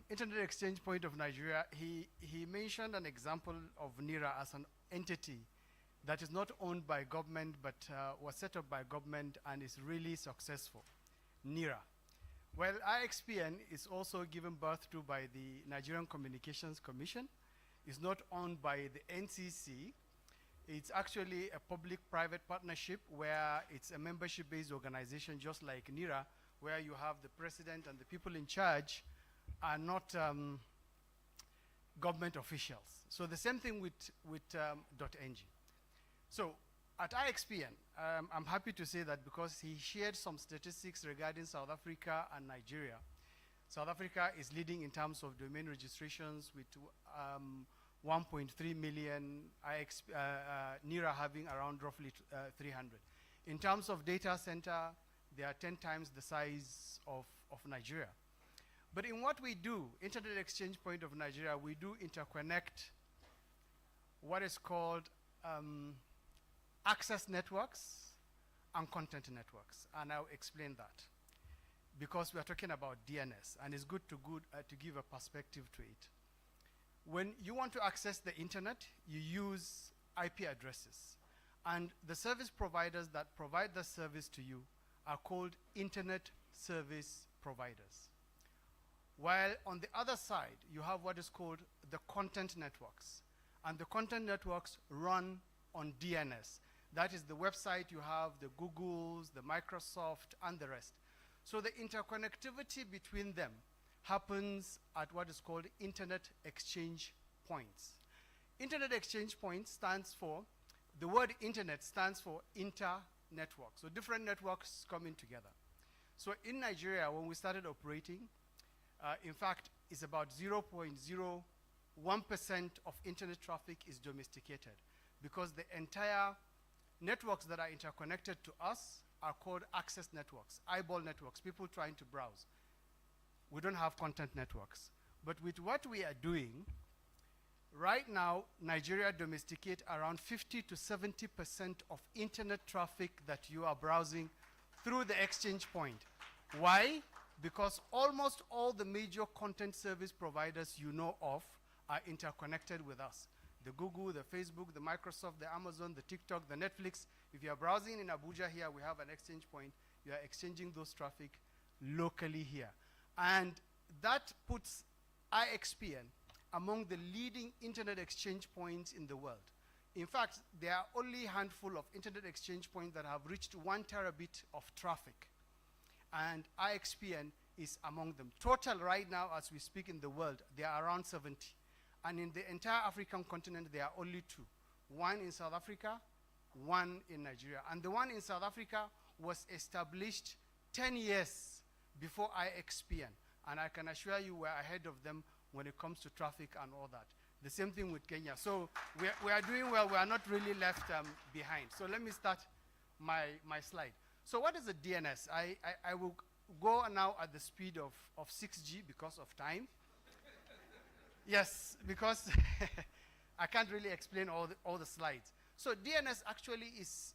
Internet Exchange Point of Nigeria, he mentioned an example of NIRA as an entity that is not owned by government but was set up by government and is really successful. NIRA. Well, IXPN is also given birth to by the Nigerian Communications Commission. It's not owned by the NCC. It's actually a public-private partnership where it's a membership-based organization just like NIRA, where you have the president and the people in charge are not government officials. So the same thing with .ng. So at IXPN, I'm happy to say that because he shared some statistics regarding South Africa and Nigeria. South Africa is leading in terms of domain registrations with 1.3 million, NERA having around roughly 300. In terms of data center, they are 10 times the size of Nigeria. But in what we do, Internet Exchange Point of Nigeria, we do interconnect what is called access networks and content networks. And I'll explain that, because we are talking about DNS, and it's good to give a perspective to it. When you want to access the internet, you use IP addresses. And the service providers that provide the service to you are called internet service providers. While on the other side, you have what is called the content networks. And the content networks run on DNS. That is the website you have, the Googles, the Microsoft, and the rest. So the interconnectivity between them happens at what is called Internet Exchange Points. Internet Exchange Points stands for, the word internet stands for inter-network. So different networks coming together. So in Nigeria, when we started operating, in fact, it's about 0.01% of internet traffic is domesticated, because the entire networks that are interconnected to us are called access networks, eyeball networks, people trying to browse. We don't have content networks. But with what we are doing, right now, Nigeria domesticate around 50 to 70% of internet traffic that you are browsing through the exchange point. Why? Because almost all the major content service providers you know of are interconnected with us. The Google, the Facebook, the Microsoft, the Amazon, the TikTok, the Netflix. If you are browsing in Abuja here, we have an exchange point. You are exchanging those traffic locally here. And that puts IXPN among the leading internet exchange points in the world. In fact, there are only a handful of internet exchange points that have reached 1 terabit of traffic. And IXPN is among them. Total right now, as we speak in the world, there are around 70. And in the entire African continent, there are only 2. One in South Africa, one in Nigeria. And the one in South Africa was established 10 years before IXPN. And I can assure you we're ahead of them when it comes to traffic and all that. The same thing with Kenya. So we are doing well. We are not really left behind. So let me start my slide. So what is a DNS? I will go now at the speed of 6G because of time. Yes, because I can't really explain all the slides. So DNS actually is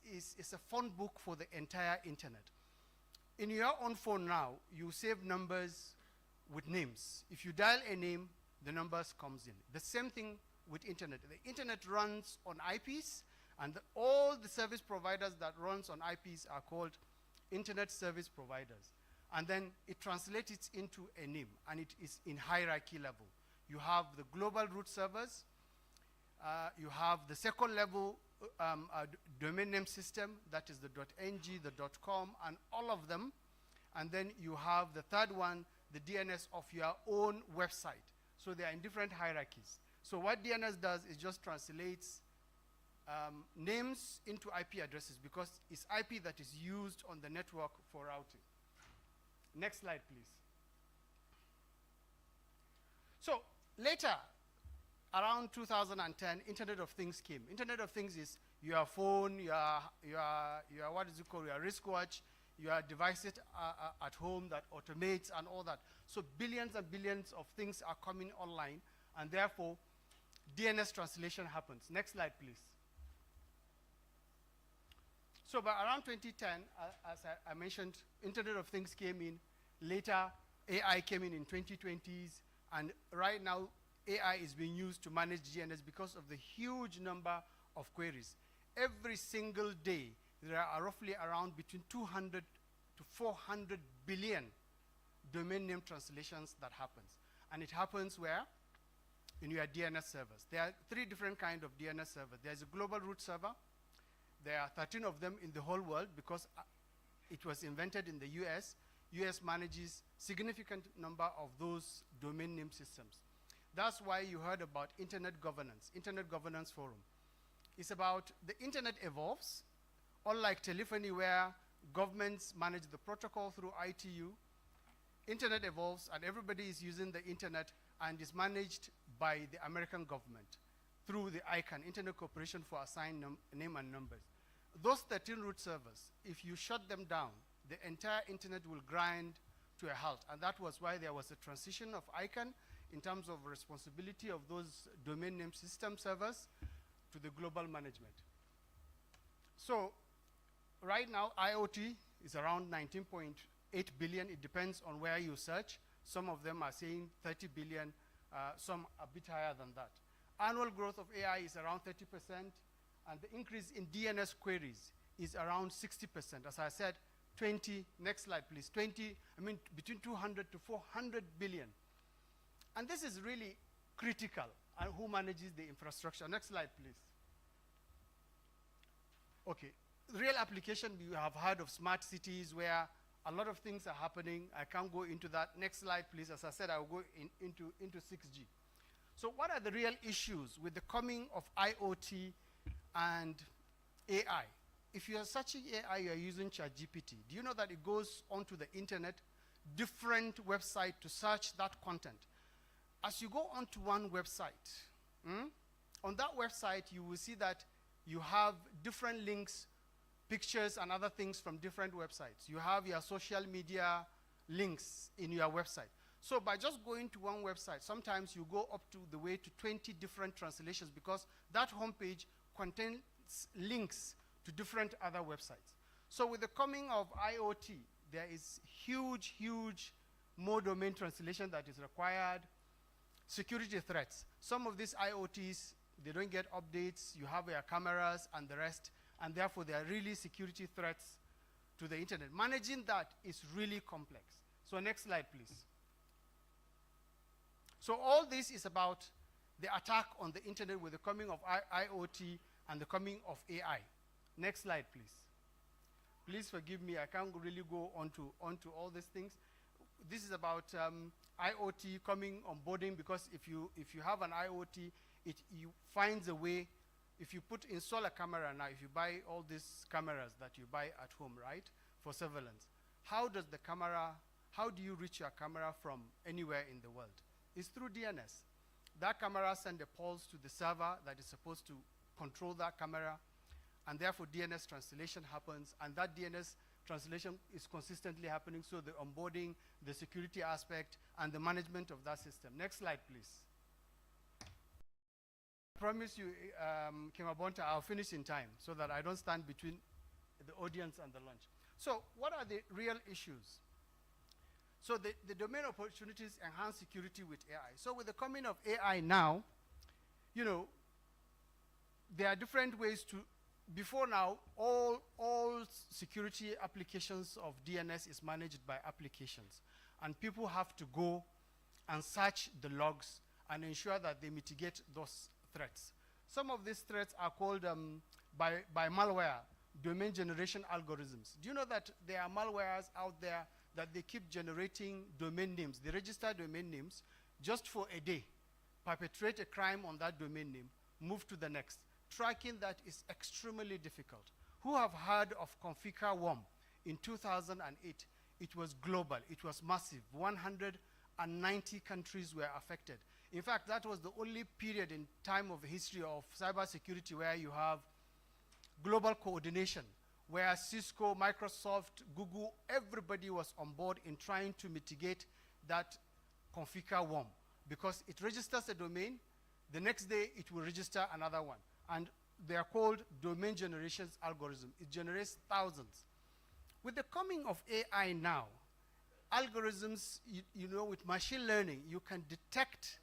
a phone book for the entire internet. In your own phone now, you save numbers with names. If you dial a name, the numbers comes in. The same thing with internet. The internet runs on IPs, and all the service providers that runs on IPs are called internet service providers. And then it translates it into a name, and it is in hierarchy level. You have the global root servers, you have the second level domain name system, that is the .ng, the .com, and all of them. And then you have the third one, the DNS of your own website. So they are in different hierarchies. So what DNS does is just translates names into IP addresses, because it's IP that is used on the network for routing. Next slide, please. So later, around 2010, Internet of Things came. Internet of Things is your phone, your what is it called, your wristwatch, your devices at home that automates and all that. So billions and billions of things are coming online, and therefore DNS translation happens. Next slide, please. So by around 2010, as I mentioned, Internet of Things came in. Later, AI came in 2020s, and right now, AI is being used to manage DNS because of the huge number of queries. Every single day, there are roughly around between 200 to 400 billion domain name translations that happens. And it happens where? In your DNS servers. There are 3 different kinds of DNS servers. There's a global root server. There are 13 of them in the whole world because it was invented in the US. US manages significant number of those domain name systems. That's why you heard about Internet Governance Forum. It's about the internet evolves, unlike telephony where governments manage the protocol through ITU. Internet evolves and everybody is using the internet and is managed by the American government. through the ICANN, Internet Corporation for Assigned Name and Numbers. Those 13 root servers, if you shut them down, the entire internet will grind to a halt. And that was why there was a transition of ICANN in terms of responsibility of those domain name system servers to the global management. So right now, IoT is around 19.8 billion. It depends on where you search. Some of them are saying 30 billion, some a bit higher than that. Annual growth of AI is around 30%, and the increase in DNS queries is around 60%. As I said, next slide please, between 200 to 400 billion. And this is really critical. And who manages the infrastructure? Next slide please. Okay, real application, you have heard of smart cities where a lot of things are happening. I can't go into that. Next slide please. As I said, I'll go into 6G. So what are the real issues with the coming of IoT and AI? If you are searching AI, you are using ChatGPT. Do you know that it goes onto the internet, different website to search that content? As you go onto one website, on that website, you will see that you have different links, pictures, and other things from different websites. You have your social media links in your website. So by just going to one website, sometimes you go up to the way to 20 different translations because that homepage contains links to different other websites. So with the coming of IoT, there is huge, huge more domain translation that is required. Security threats. Some of these IoTs, they don't get updates. You have your cameras and the rest, and therefore there are really security threats to the internet. Managing that is really complex. So next slide, please. So all this is about the attack on the internet with the coming of IoT and the coming of AI. Next slide, please. Please forgive me, I can't really go onto all these things. This is about IoT coming on boarding, because if you have an IoT, it finds a way. If you install a camera now, if you buy all these cameras that you buy at home, right, for surveillance, how do you reach your camera from anywhere in the world? It's through DNS. That camera sends a pulse to the server that is supposed to control that camera, and therefore DNS translation happens, and that DNS translation is consistently happening, so the onboarding, the security aspect, and the management of that system. Next slide, please. I promise you, Kimabonta, I'll finish in time so that I don't stand between the audience and the lunch. So what are the real issues? So the domain opportunities enhance security with AI. So with the coming of AI now, you know, there are different ways to, before now, all security applications of DNS is managed by applications. And people have to go and search the logs and ensure that they mitigate those threats. Some of these threats are called, by malware, domain generation algorithms. Do you know that there are malwares out there that they keep generating domain names? They register domain names just for a day, perpetrate a crime on that domain name, move to the next. Tracking that is extremely difficult. Who have heard of Convrgence in 2008? It was global, it was massive. 190 countries were affected. In fact, that was the only period in time of history of cybersecurity where you have global coordination, where Cisco, Microsoft, Google, everybody was on board in trying to mitigate that Convrgence, because it registers a domain, the next day it will register another one. And they are called domain generation algorithms. It generates thousands. With the coming of AI now, algorithms, you know, with machine learning, you can detect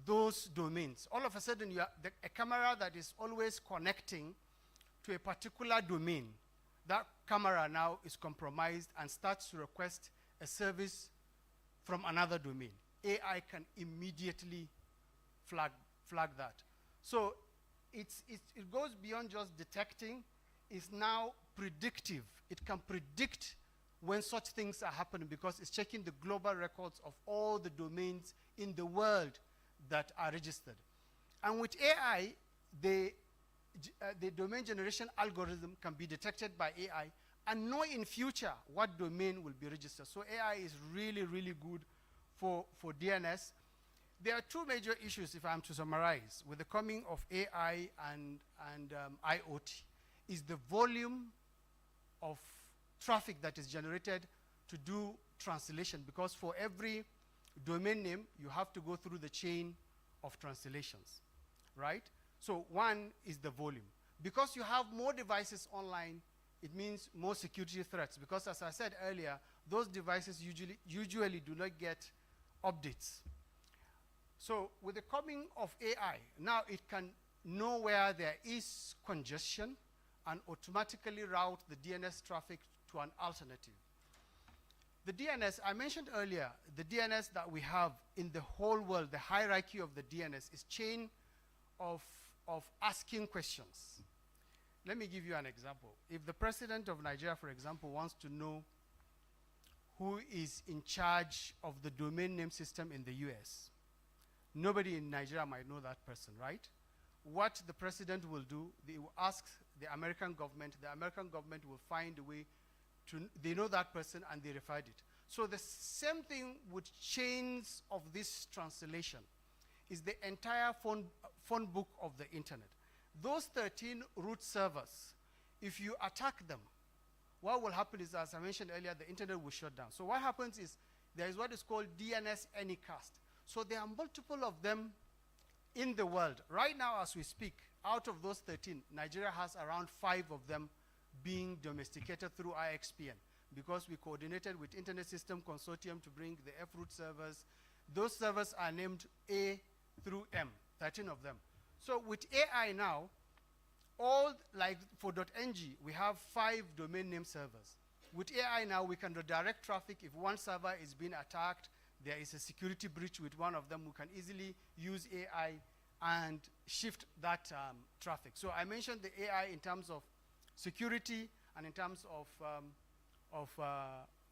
those domains. All of a sudden, a camera that is always connecting to a particular domain, that camera now is compromised and starts to request a service from another domain. AI can immediately flag that. So it goes beyond just detecting, it's now predictive. It can predict when such things are happening because it's checking the global records of all the domains in the world that are registered. And with AI, the domain generation algorithm can be detected by AI and know in future what domain will be registered. So AI is really, really good for DNS. there are two major issues, if I'm to summarize, with the coming of AI and IoT, is the volume of traffic that is generated to do translation, because for every domain name, you have to go through the chain of translations, right? So one is the volume. Because you have more devices online, it means more security threats, because as I said earlier, those devices usually do not get updates. So with the coming of AI, now it can know where there is congestion and automatically route the DNS traffic to an alternative. The DNS, I mentioned earlier, the DNS that we have in the whole world, the hierarchy of the DNS is chain of asking questions. Let me give you an example. If the president of Nigeria, for example, wants to know who is in charge of the domain name system in the US, nobody in Nigeria might know that person, right? What the president will do, they will ask the American government will find a way to, they know that person and they referred it. So the same thing with chains of this translation is the entire phone book of the internet. Those 13 root servers, if you attack them, what will happen is, as I mentioned earlier, the internet will shut down. So what happens is there is what is called DNS anycast. So there are multiple of them in the world. Right now, as we speak, out of those 13, Nigeria has around 5 of them being domesticated through IXPN, because we coordinated with Internet System Consortium to bring the F-root servers. Those servers are named A through M, 13 of them. So with AI now, all like for .ng, we have 5 domain name servers. With AI now, we can redirect traffic. If one server is being attacked, there is a security breach with one of them, we can easily use AI and shift that traffic. So I mentioned the AI in terms of security and in terms of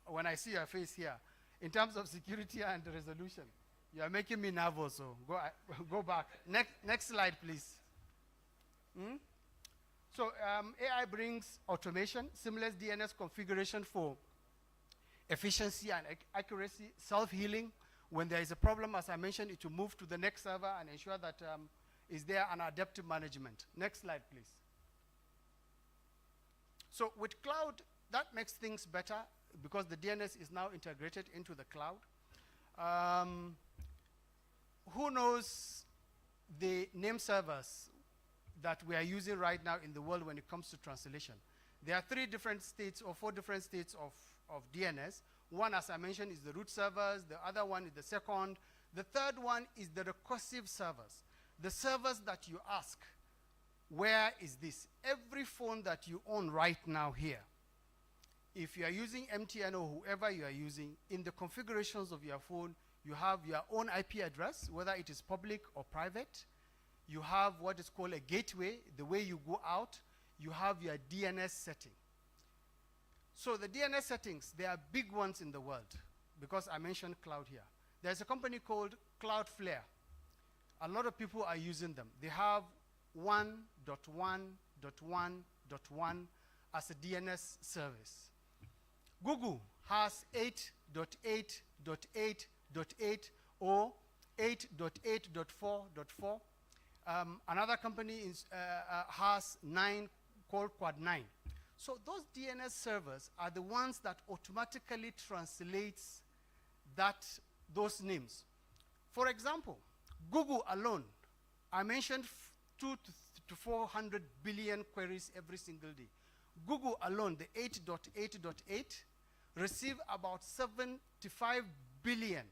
when I see your face here, in terms of security and resolution. You are making me nervous, so go back. Next slide, please. So AI brings automation, seamless DNS configuration for efficiency and accuracy, self-healing. When there is a problem, as I mentioned, it will move to the next server and ensure that is there an adaptive management. Next slide, please. So with cloud, that makes things better because the DNS is now integrated into the cloud. Who knows the name servers that we are using right now in the world when it comes to translation? There are 3 different states or 4 different states of DNS. One, as I mentioned, is the root servers. The other one is the second. The third one is the recursive servers. The servers that you ask, where is this? Every phone that you own right now here, if you are using MTN or whoever you are using, in the configurations of your phone, you have your own IP address, whether it is public or private. You have what is called a gateway, the way you go out. You have your DNS setting. So the DNS settings, they are big ones in the world because I mentioned cloud here. There's a company called Cloudflare. A lot of people are using them. They have 1.1.1.1 as a DNS service. Google has 8.8.8.8 or 8.8.4.4. Another company has 9 called Quad 9. So those DNS servers are the ones that automatically translates those names. For example, Google alone, I mentioned 200 to 400 billion queries every single day. Google alone, the 8.8.8, receive about 75 billion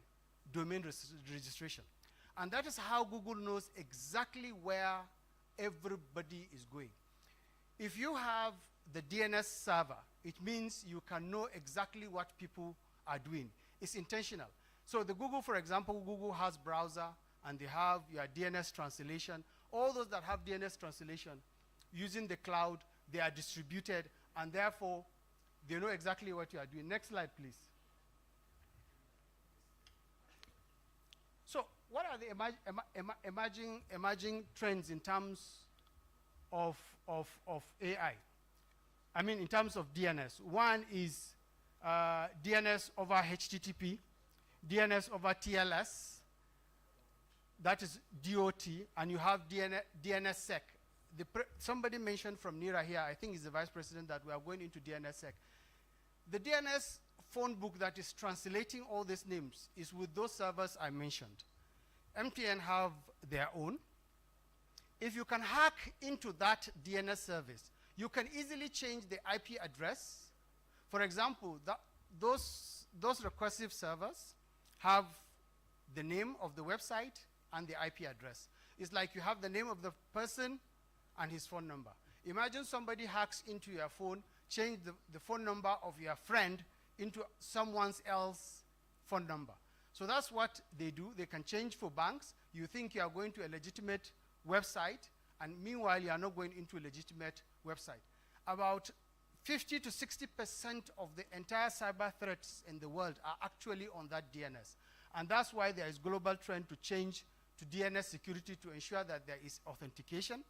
domain registration. And that is how Google knows exactly where everybody is going. If you have the DNS server, it means you can know exactly what people are doing. It's intentional. So the Google, for example, Google has browser and they have your DNS translation. All those that have DNS translation using the cloud, they are distributed and therefore they know exactly what you are doing. Next slide, please. So what are the emerging trends in terms of AI? I mean, in terms of DNS. One is DNS over HTTP, DNS over TLS, that is DOT, and you have DNSSEC. Somebody mentioned from NIRA here, I think he's the vice president, that we are going into DNSSEC. The DNS phone book that is translating all these names is with those servers I mentioned. MTN have their own. If you can hack into that DNS service, you can easily change the IP address. For example, those recursive servers have the name of the website and the IP address. It's like you have the name of the person and his phone number. Imagine somebody hacks into your phone, change the phone number of your friend into someone else's phone number. So that's what they do. They can change for banks. You think you are going to a legitimate website, and meanwhile you are not going into a legitimate website. About 50 to 60% of the entire cyber threats in the world are actually on that DNS. And that's why there is global trend to change to DNS security to ensure that there is authentication.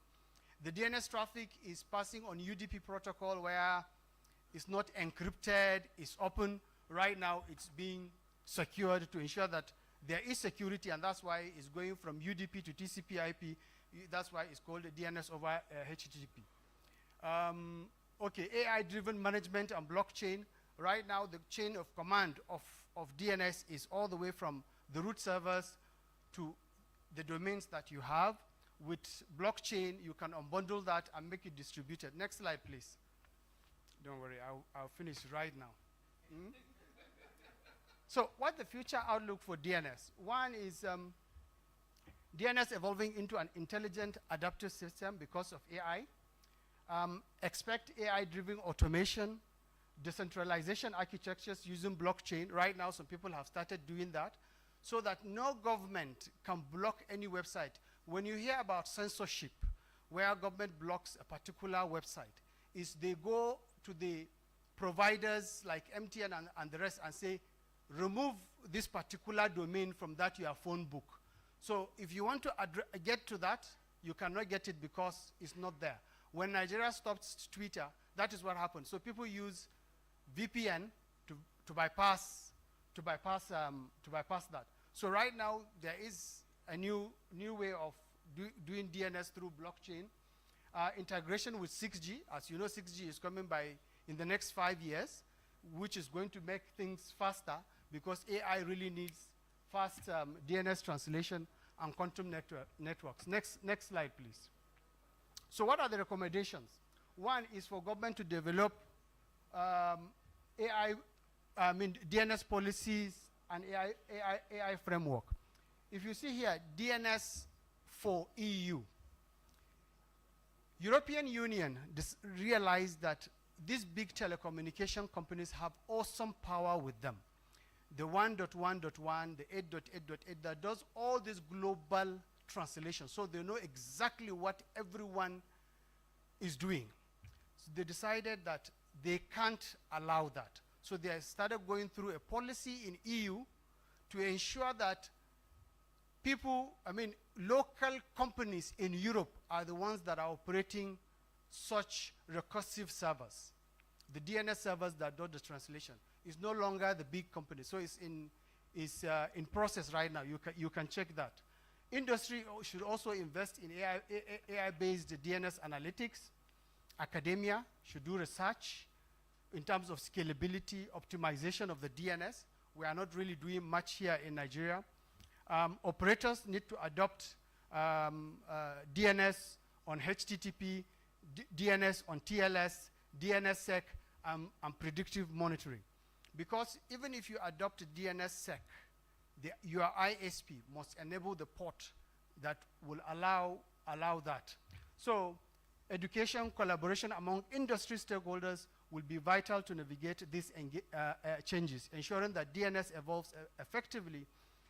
The DNS traffic is passing on UDP protocol where it's not encrypted, it's open. Right now it's being secured to ensure that there is security, and that's why it's going from UDP to TCP/IP. That's why it's called DNS over HTTP. Okay, AI-driven management and blockchain. Right now, the chain of command of DNS is all the way from the root servers to the domains that you have. With blockchain, you can unbundle that and make it distributed. Next slide, please. Don't worry, I'll finish right now. So what's the future outlook for DNS? One is DNS evolving into an intelligent adaptive system because of AI. Expect AI-driven automation, decentralization architectures using blockchain. Right now, some people have started doing that so that no government can block any website. When you hear about censorship, where government blocks a particular website, is they go to the providers like MTN and the rest and say, remove this particular domain from that your phone book. So if you want to get to that, you cannot get it because it's not there. When Nigeria stopped Twitter, that is what happened. So people use VPN to bypass that. So right now there is a new way of doing DNS through blockchain. Integration with 6G, as you know, 6G is coming in the next 5 years, which is going to make things faster because AI really needs fast DNS translation and quantum networks. Next slide, please. So what are the recommendations? One is for government to develop DNS policies and AI framework. If you see here, DNS for EU. European Union realized that these big telecommunication companies have awesome power with them. The 1.1.1, the 8.8.8, that does all this global translation. So they know exactly what everyone is doing. So they decided that they can't allow that. So they started going through a policy in EU to ensure that local companies in Europe are the ones that are operating such recursive servers. The DNS servers that do the translation is no longer the big company. So it's in process right now. You can check that. Industry should also invest in AI-based DNS analytics. Academia should do research in terms of scalability, optimization of the DNS. We are not really doing much here in Nigeria. Operators need to adopt DNS on HTTP, DNS on TLS, DNSSEC, and predictive monitoring. Because even if you adopt DNSSEC, your ISP must enable the port that will allow that. So education, collaboration among industry stakeholders will be vital to navigate these changes, ensuring that DNS evolves effectively,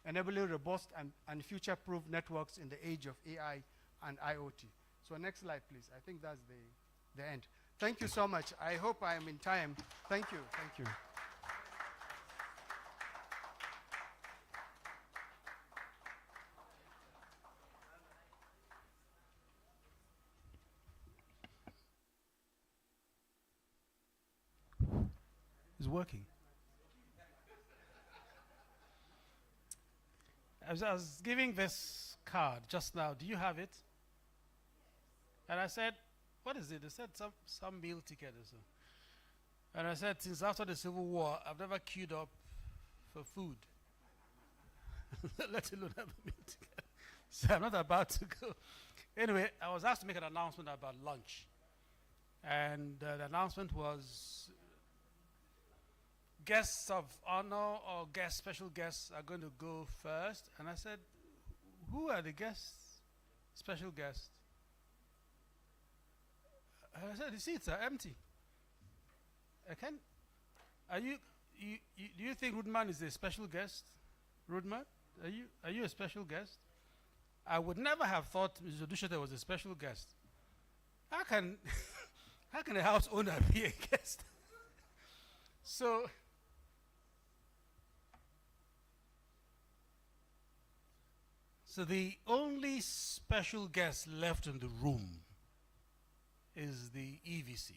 enabling robust and future-proof networks in the age of AI and IoT. So next slide, please. I think that's the end. Thank you so much. I hope I am in time. Thank you. Thank you. It's working. I was giving this card just now. Do you have it? And I said, what is it? They said some meal ticket or so. And I said, since after the Civil War, I've never queued up for food. Let alone have a meal ticket. So I'm not about to go. Anyway, I was asked to make an announcement about lunch. And the announcement was guests of honor or special guests are going to go first. And I said, who are the guests, special guests? I said, the seats are empty. Do you think Rudman is a special guest? Rudman, are you a special guest? I would never have thought Mr. Dushete was a special guest. How can a house owner be a guest? So the only special guest left in the room is the EVC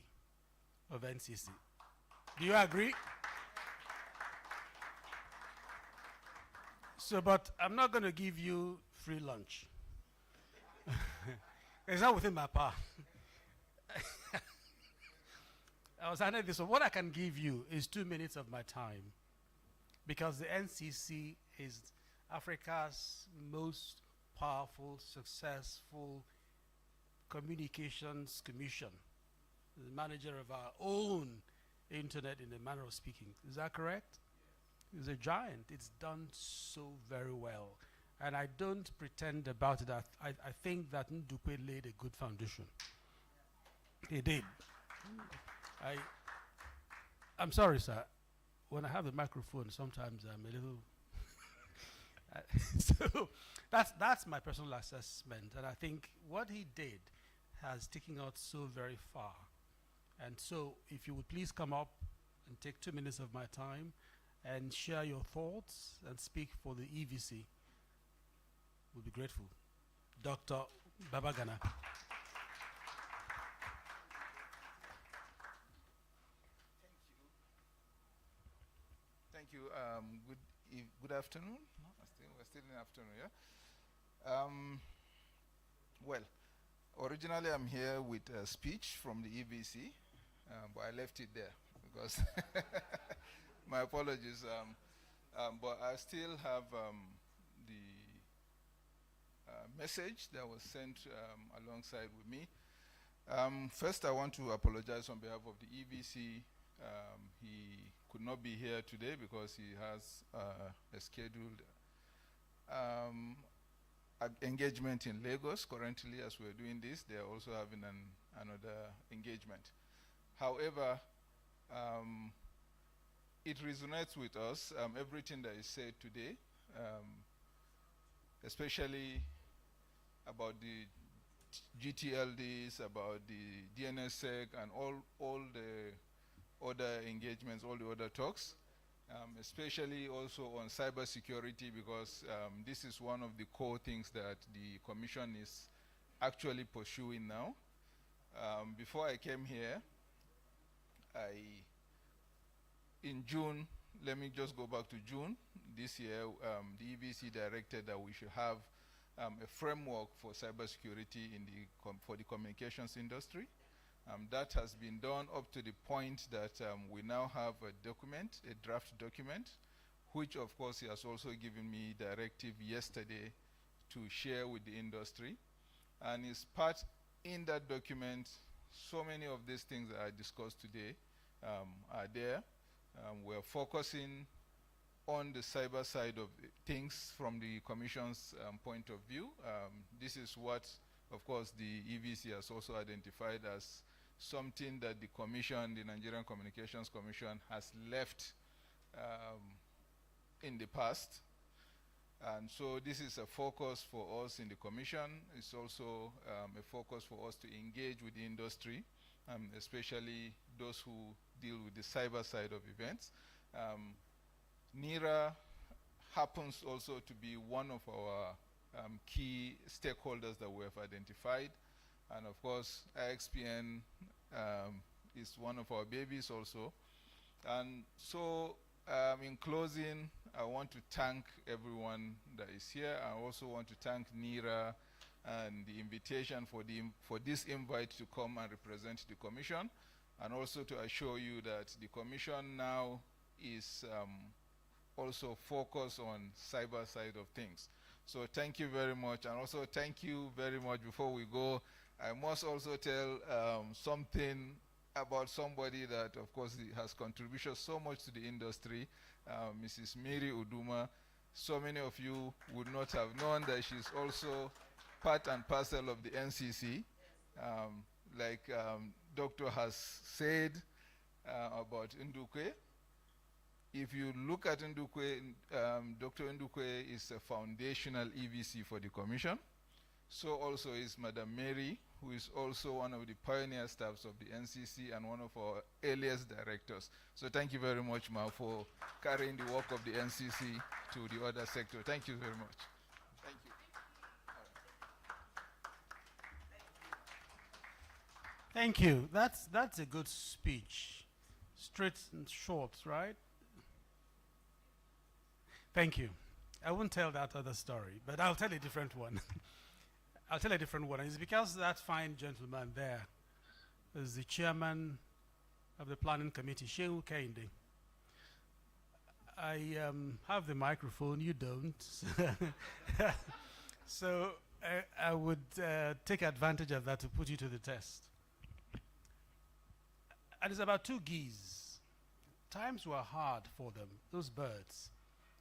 of NCC. Do you agree? So, but I'm not going to give you free lunch. It's not within my power. I was handed this. So what I can give you is 2 minutes of my time, because the NCC is Africa's most powerful, successful communications commission, the manager of our own internet, in the manner of speaking. Is that correct? It's a giant. It's done so very well. And I don't pretend about it. I think that Ndukwe laid a good foundation. He did. I'm sorry, sir. When I have the microphone, sometimes I'm a little... so that's my personal assessment. And I think what he did has taken out so very far. And so if you would please come up and take 2 minutes of my time and share your thoughts and speak for the EVC, we'll be grateful. Dr. Babagana. Thank you. Good afternoon. We're still in the afternoon, yeah? Well, originally I'm here with a speech from the EVC, but I left it there because my apologies. But I still have the message that was sent alongside with me. First, I want to apologize on behalf of the EVC. He could not be here today because he has a scheduled engagement in Lagos. Currently, as we're doing this, they're also having another engagement. However, it resonates with us, everything that is said today, especially about the GTLDs, about the DNSSEC, and all the other engagements, all the other talks, especially also on cybersecurity, because this is one of the core things that the Commission is actually pursuing now. Before I came here, in June, let me just go back to June this year, the EVC directed that we should have a framework for cybersecurity for the communications industry. That has been done up to the point that we now have a document, a draft document, which of course he has also given me directive yesterday to share with the industry. And it's part in that document, so many of these things that I discussed today are there. We're focusing on the cyber side of things from the Commission's point of view. This is what, of course, the EVC has also identified as something that the Commission, the Nigerian Communications Commission, has left in the past. And so this is a focus for us in the Commission. It's also a focus for us to engage with the industry, especially those who deal with the cyber side of events. NERA happens also to be one of our key stakeholders that we have identified. And of course, IXPN is one of our babies also. And so in closing, I want to thank everyone that is here. I also want to thank NIRA and the invitation for this invite to come and represent the Commission, and also to assure you that the Commission now is also focused on cyber side of things. So thank you very much, and also thank you very much. Before we go, I must also tell something about somebody that, of course, has contributed so much to the industry, Mrs. Mary Uduma. So many of you would not have known that she's also part and parcel of the NCC. Like Doctor has said about Ndukwe, if you look at Ndukwe, Dr. Ndukwe is a foundational EVC for the Commission. So also is Madam Mary, who is also one of the pioneer staffs of the NCC and one of our earliest directors. So thank you very much, Ma, for carrying the work of the NCC to the other sector. Thank you very much. Thank you. Thank you. That's a good speech. Straight and short, right? Thank you. I won't tell that other story, but I'll tell a different one. I'll tell a different one. It's because that fine gentleman there is the chairman of the planning committee, Shehu Kende. I have the microphone, you don't. So I would take advantage of that to put you to the test. And it's about two geese. Times were hard for them, those birds.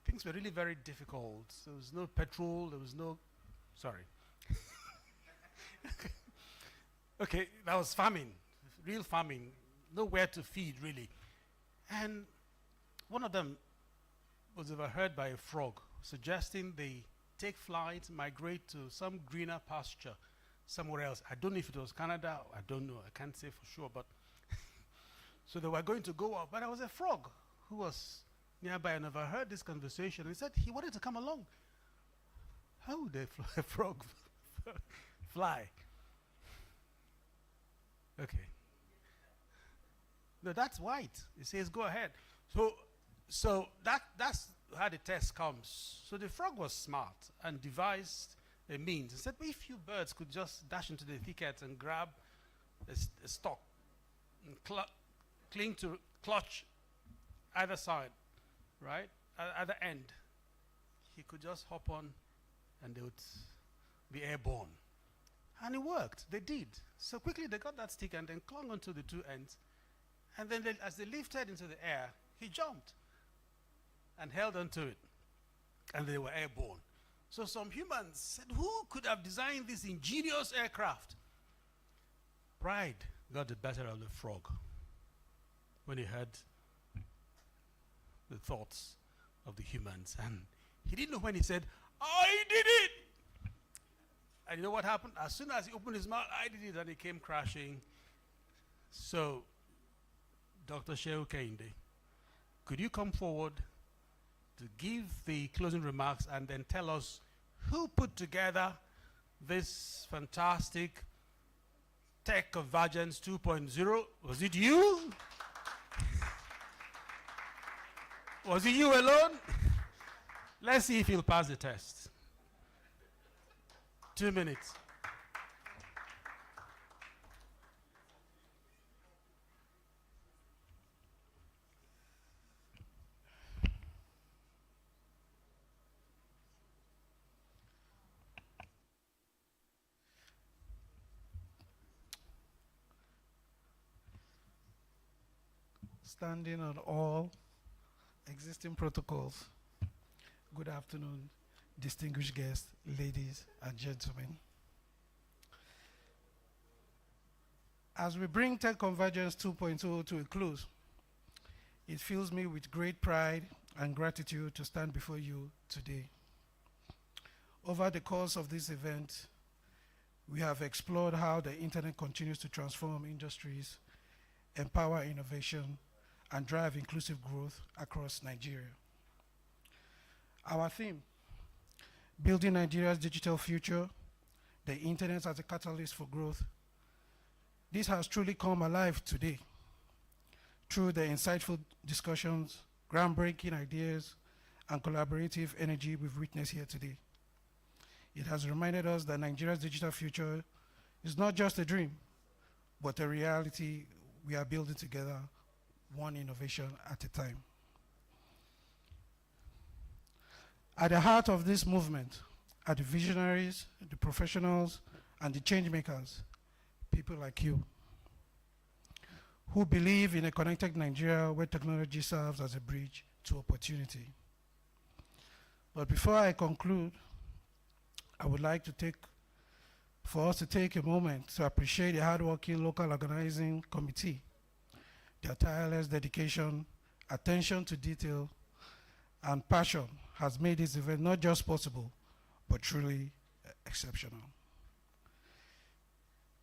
Things were really very difficult. There was no petrol, there was no, sorry. Okay, that was famine, real famine, nowhere to feed really. And one of them was overheard by a frog suggesting they take flight, migrate to some greener pasture somewhere else. I don't know if it was Canada, I don't know, I can't say for sure, but so they were going to go up, but there was a frog who was nearby and overheard this conversation. He said he wanted to come along. How would a frog fly? Okay. No, that's white. It says go ahead. So that's how the test comes. So the frog was smart and devised a means. He said, if you birds could just dash into the thicket and grab a stalk and cling to clutch either side, right, at the end, he could just hop on and they would be airborne. And it worked. They did. So quickly they got that stick and then clung onto the two ends. And then as they lifted into the air, he jumped and held onto it. And they were airborne. So some humans said, who could have designed this ingenious aircraft? Pride got the better of the frog when he heard the thoughts of the humans. And he didn't know when he said, I did it! And you know what happened? As soon as he opened his mouth, I did it, and he came crashing. So, Dr. Shehu Kende, could you come forward to give the closing remarks and then tell us who put together this fantastic Tech Convergence 2.0? Was it you? Was it you alone? Let's see if he'll pass the test. 2 minutes. Standing on all existing protocols. Good afternoon, distinguished guests, ladies and gentlemen. As we bring Tech Convergence 2.0 to a close, it fills me with great pride and gratitude to stand before you today. Over the course of this event, we have explored how the internet continues to transform industries, empower innovation, and drive inclusive growth across Nigeria. Our theme, Building Nigeria's Digital Future, the Internet as a Catalyst for Growth. This has truly come alive today through the insightful discussions, groundbreaking ideas, and collaborative energy we've witnessed here today. It has reminded us that Nigeria's digital future is not just a dream, but a reality we are building together, one innovation at a time. At the heart of this movement are the visionaries, the professionals, and the change makers, people like you, who believe in a connected Nigeria where technology serves as a bridge to opportunity. But before I conclude, I would like for us to take a moment to appreciate the hardworking local organizing committee. Their tireless dedication, attention to detail, and passion has made this event not just possible, but truly exceptional.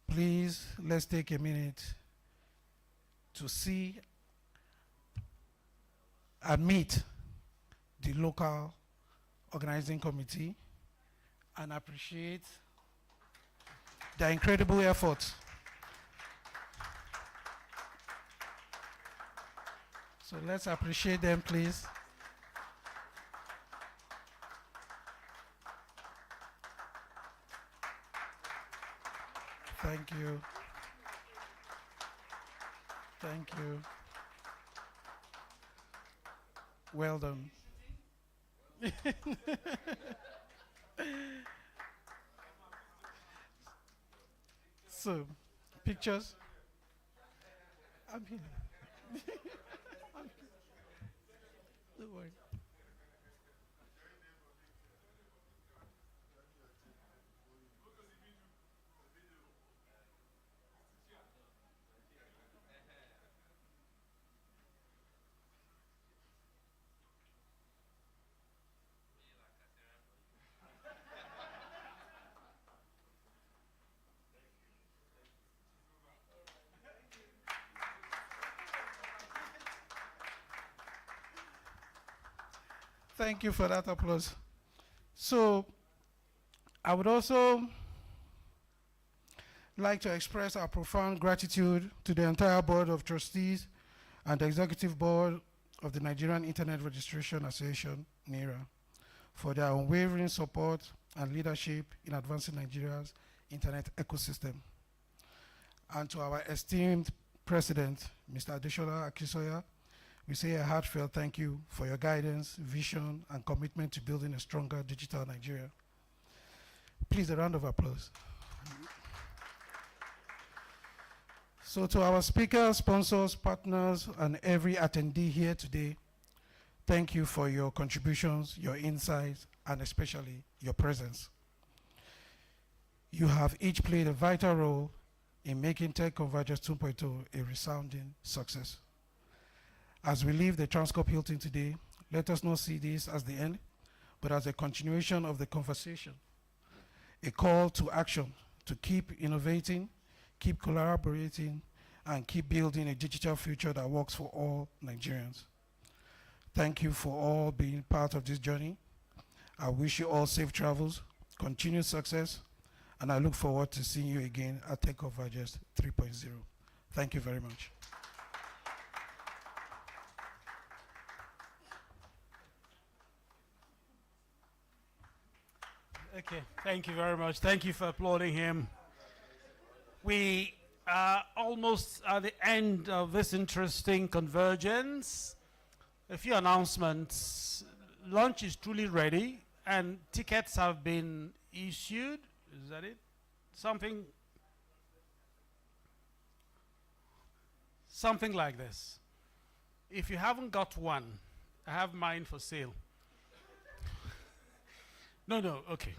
Please, let's take a minute to see and meet the local organizing committee and appreciate their incredible efforts. So let's appreciate them, please. Thank you. Thank you. Well done. So, pictures? I'm here. Don't worry. Thank you for that applause. So, I would also like to express our profound gratitude to the entire Board of Trustees and the Executive Board of the Nigerian Internet Registration Association, NIRA, for their unwavering support and leadership in advancing Nigeria's internet ecosystem. And to our esteemed President, Mr. Adeshola Akisoya, we say a heartfelt thank you for your guidance, vision, and commitment to building a stronger digital Nigeria. Please, a round of applause. So to our speakers, sponsors, partners, and every attendee here today, thank you for your contributions, your insights, and especially your presence. You have each played a vital role in making Tech Convergence 2.0 a resounding success. As we leave the Transcorp Hilton today, let us not see this as the end, but as a continuation of the conversation, a call to action to keep innovating, keep collaborating, and keep building a digital future that works for all Nigerians. Thank you for all being part of this journey. I wish you all safe travels, continued success, and I look forward to seeing you again at Tech Convergence 3.0. Thank you very much. Okay, thank you very much. Thank you for applauding him. We are almost at the end of this interesting convergence. A few announcements. Lunch is truly ready and tickets have been issued. Is that it? Something like this. If you haven't got one, I have mine for sale. No, okay.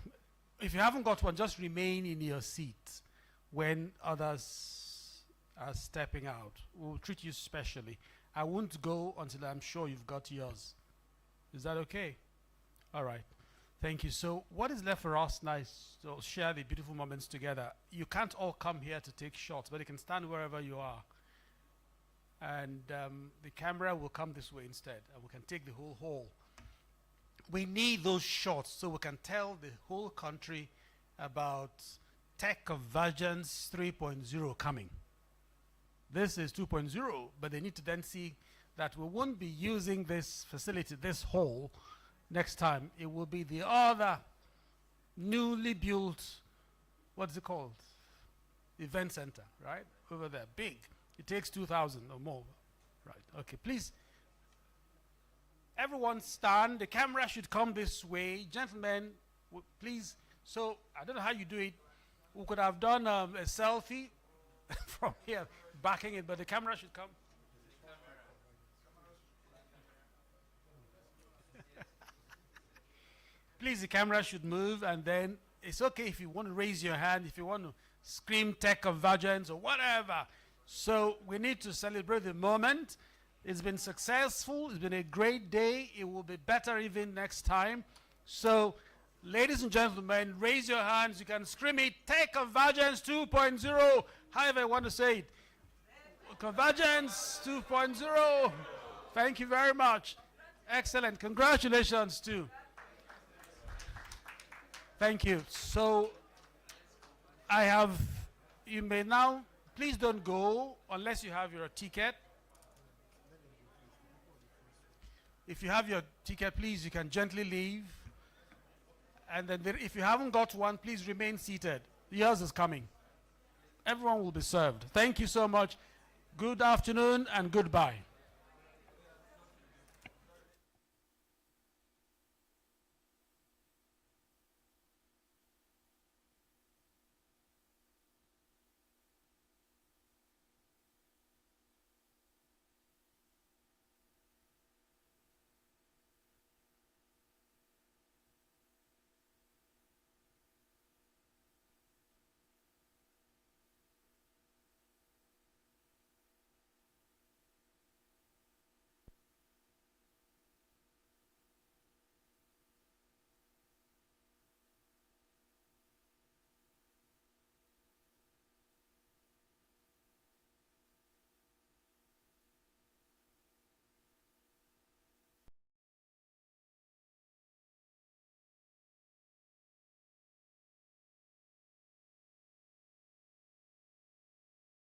If you haven't got one, just remain in your seat when others are stepping out. We'll treat you specially. I won't go until I'm sure you've got yours. Is that okay? All right. Thank you. So what is left for us now is to share the beautiful moments together. You can't all come here to take shots, but you can stand wherever you are. And the camera will come this way instead, and we can take the whole hall. We need those shots so we can tell the whole country about Tech Convergence 3.0 coming. This is 2.0, but they need to then see that we won't be using this facility, this hall, next time, it will be the other newly built, what's it called? Event center, right? Over there, big. It takes 2,000 or more. Right, okay, please. Everyone stand. The camera should come this way. Gentlemen, please. So, I don't know how you do it. We could have done a selfie from here, backing it, but the camera should come. Please, the camera should move, and then it's okay if you want to raise your hand, if you want to scream tech convergence or whatever. So we need to celebrate the moment. It's been successful. It's been a great day. It will be better even next time. So, ladies and gentlemen, raise your hands. You can scream it, Tech Convergence 2.0, however you want to say it. Convergence 2.0. Thank you very much. Excellent. Congratulations too. Thank you. So, you may now, please don't go unless you have your ticket. If you have your ticket, please, you can gently leave. And then if you haven't got one, please remain seated. Yours is coming. Everyone will be served. Thank you so much. Good afternoon and goodbye.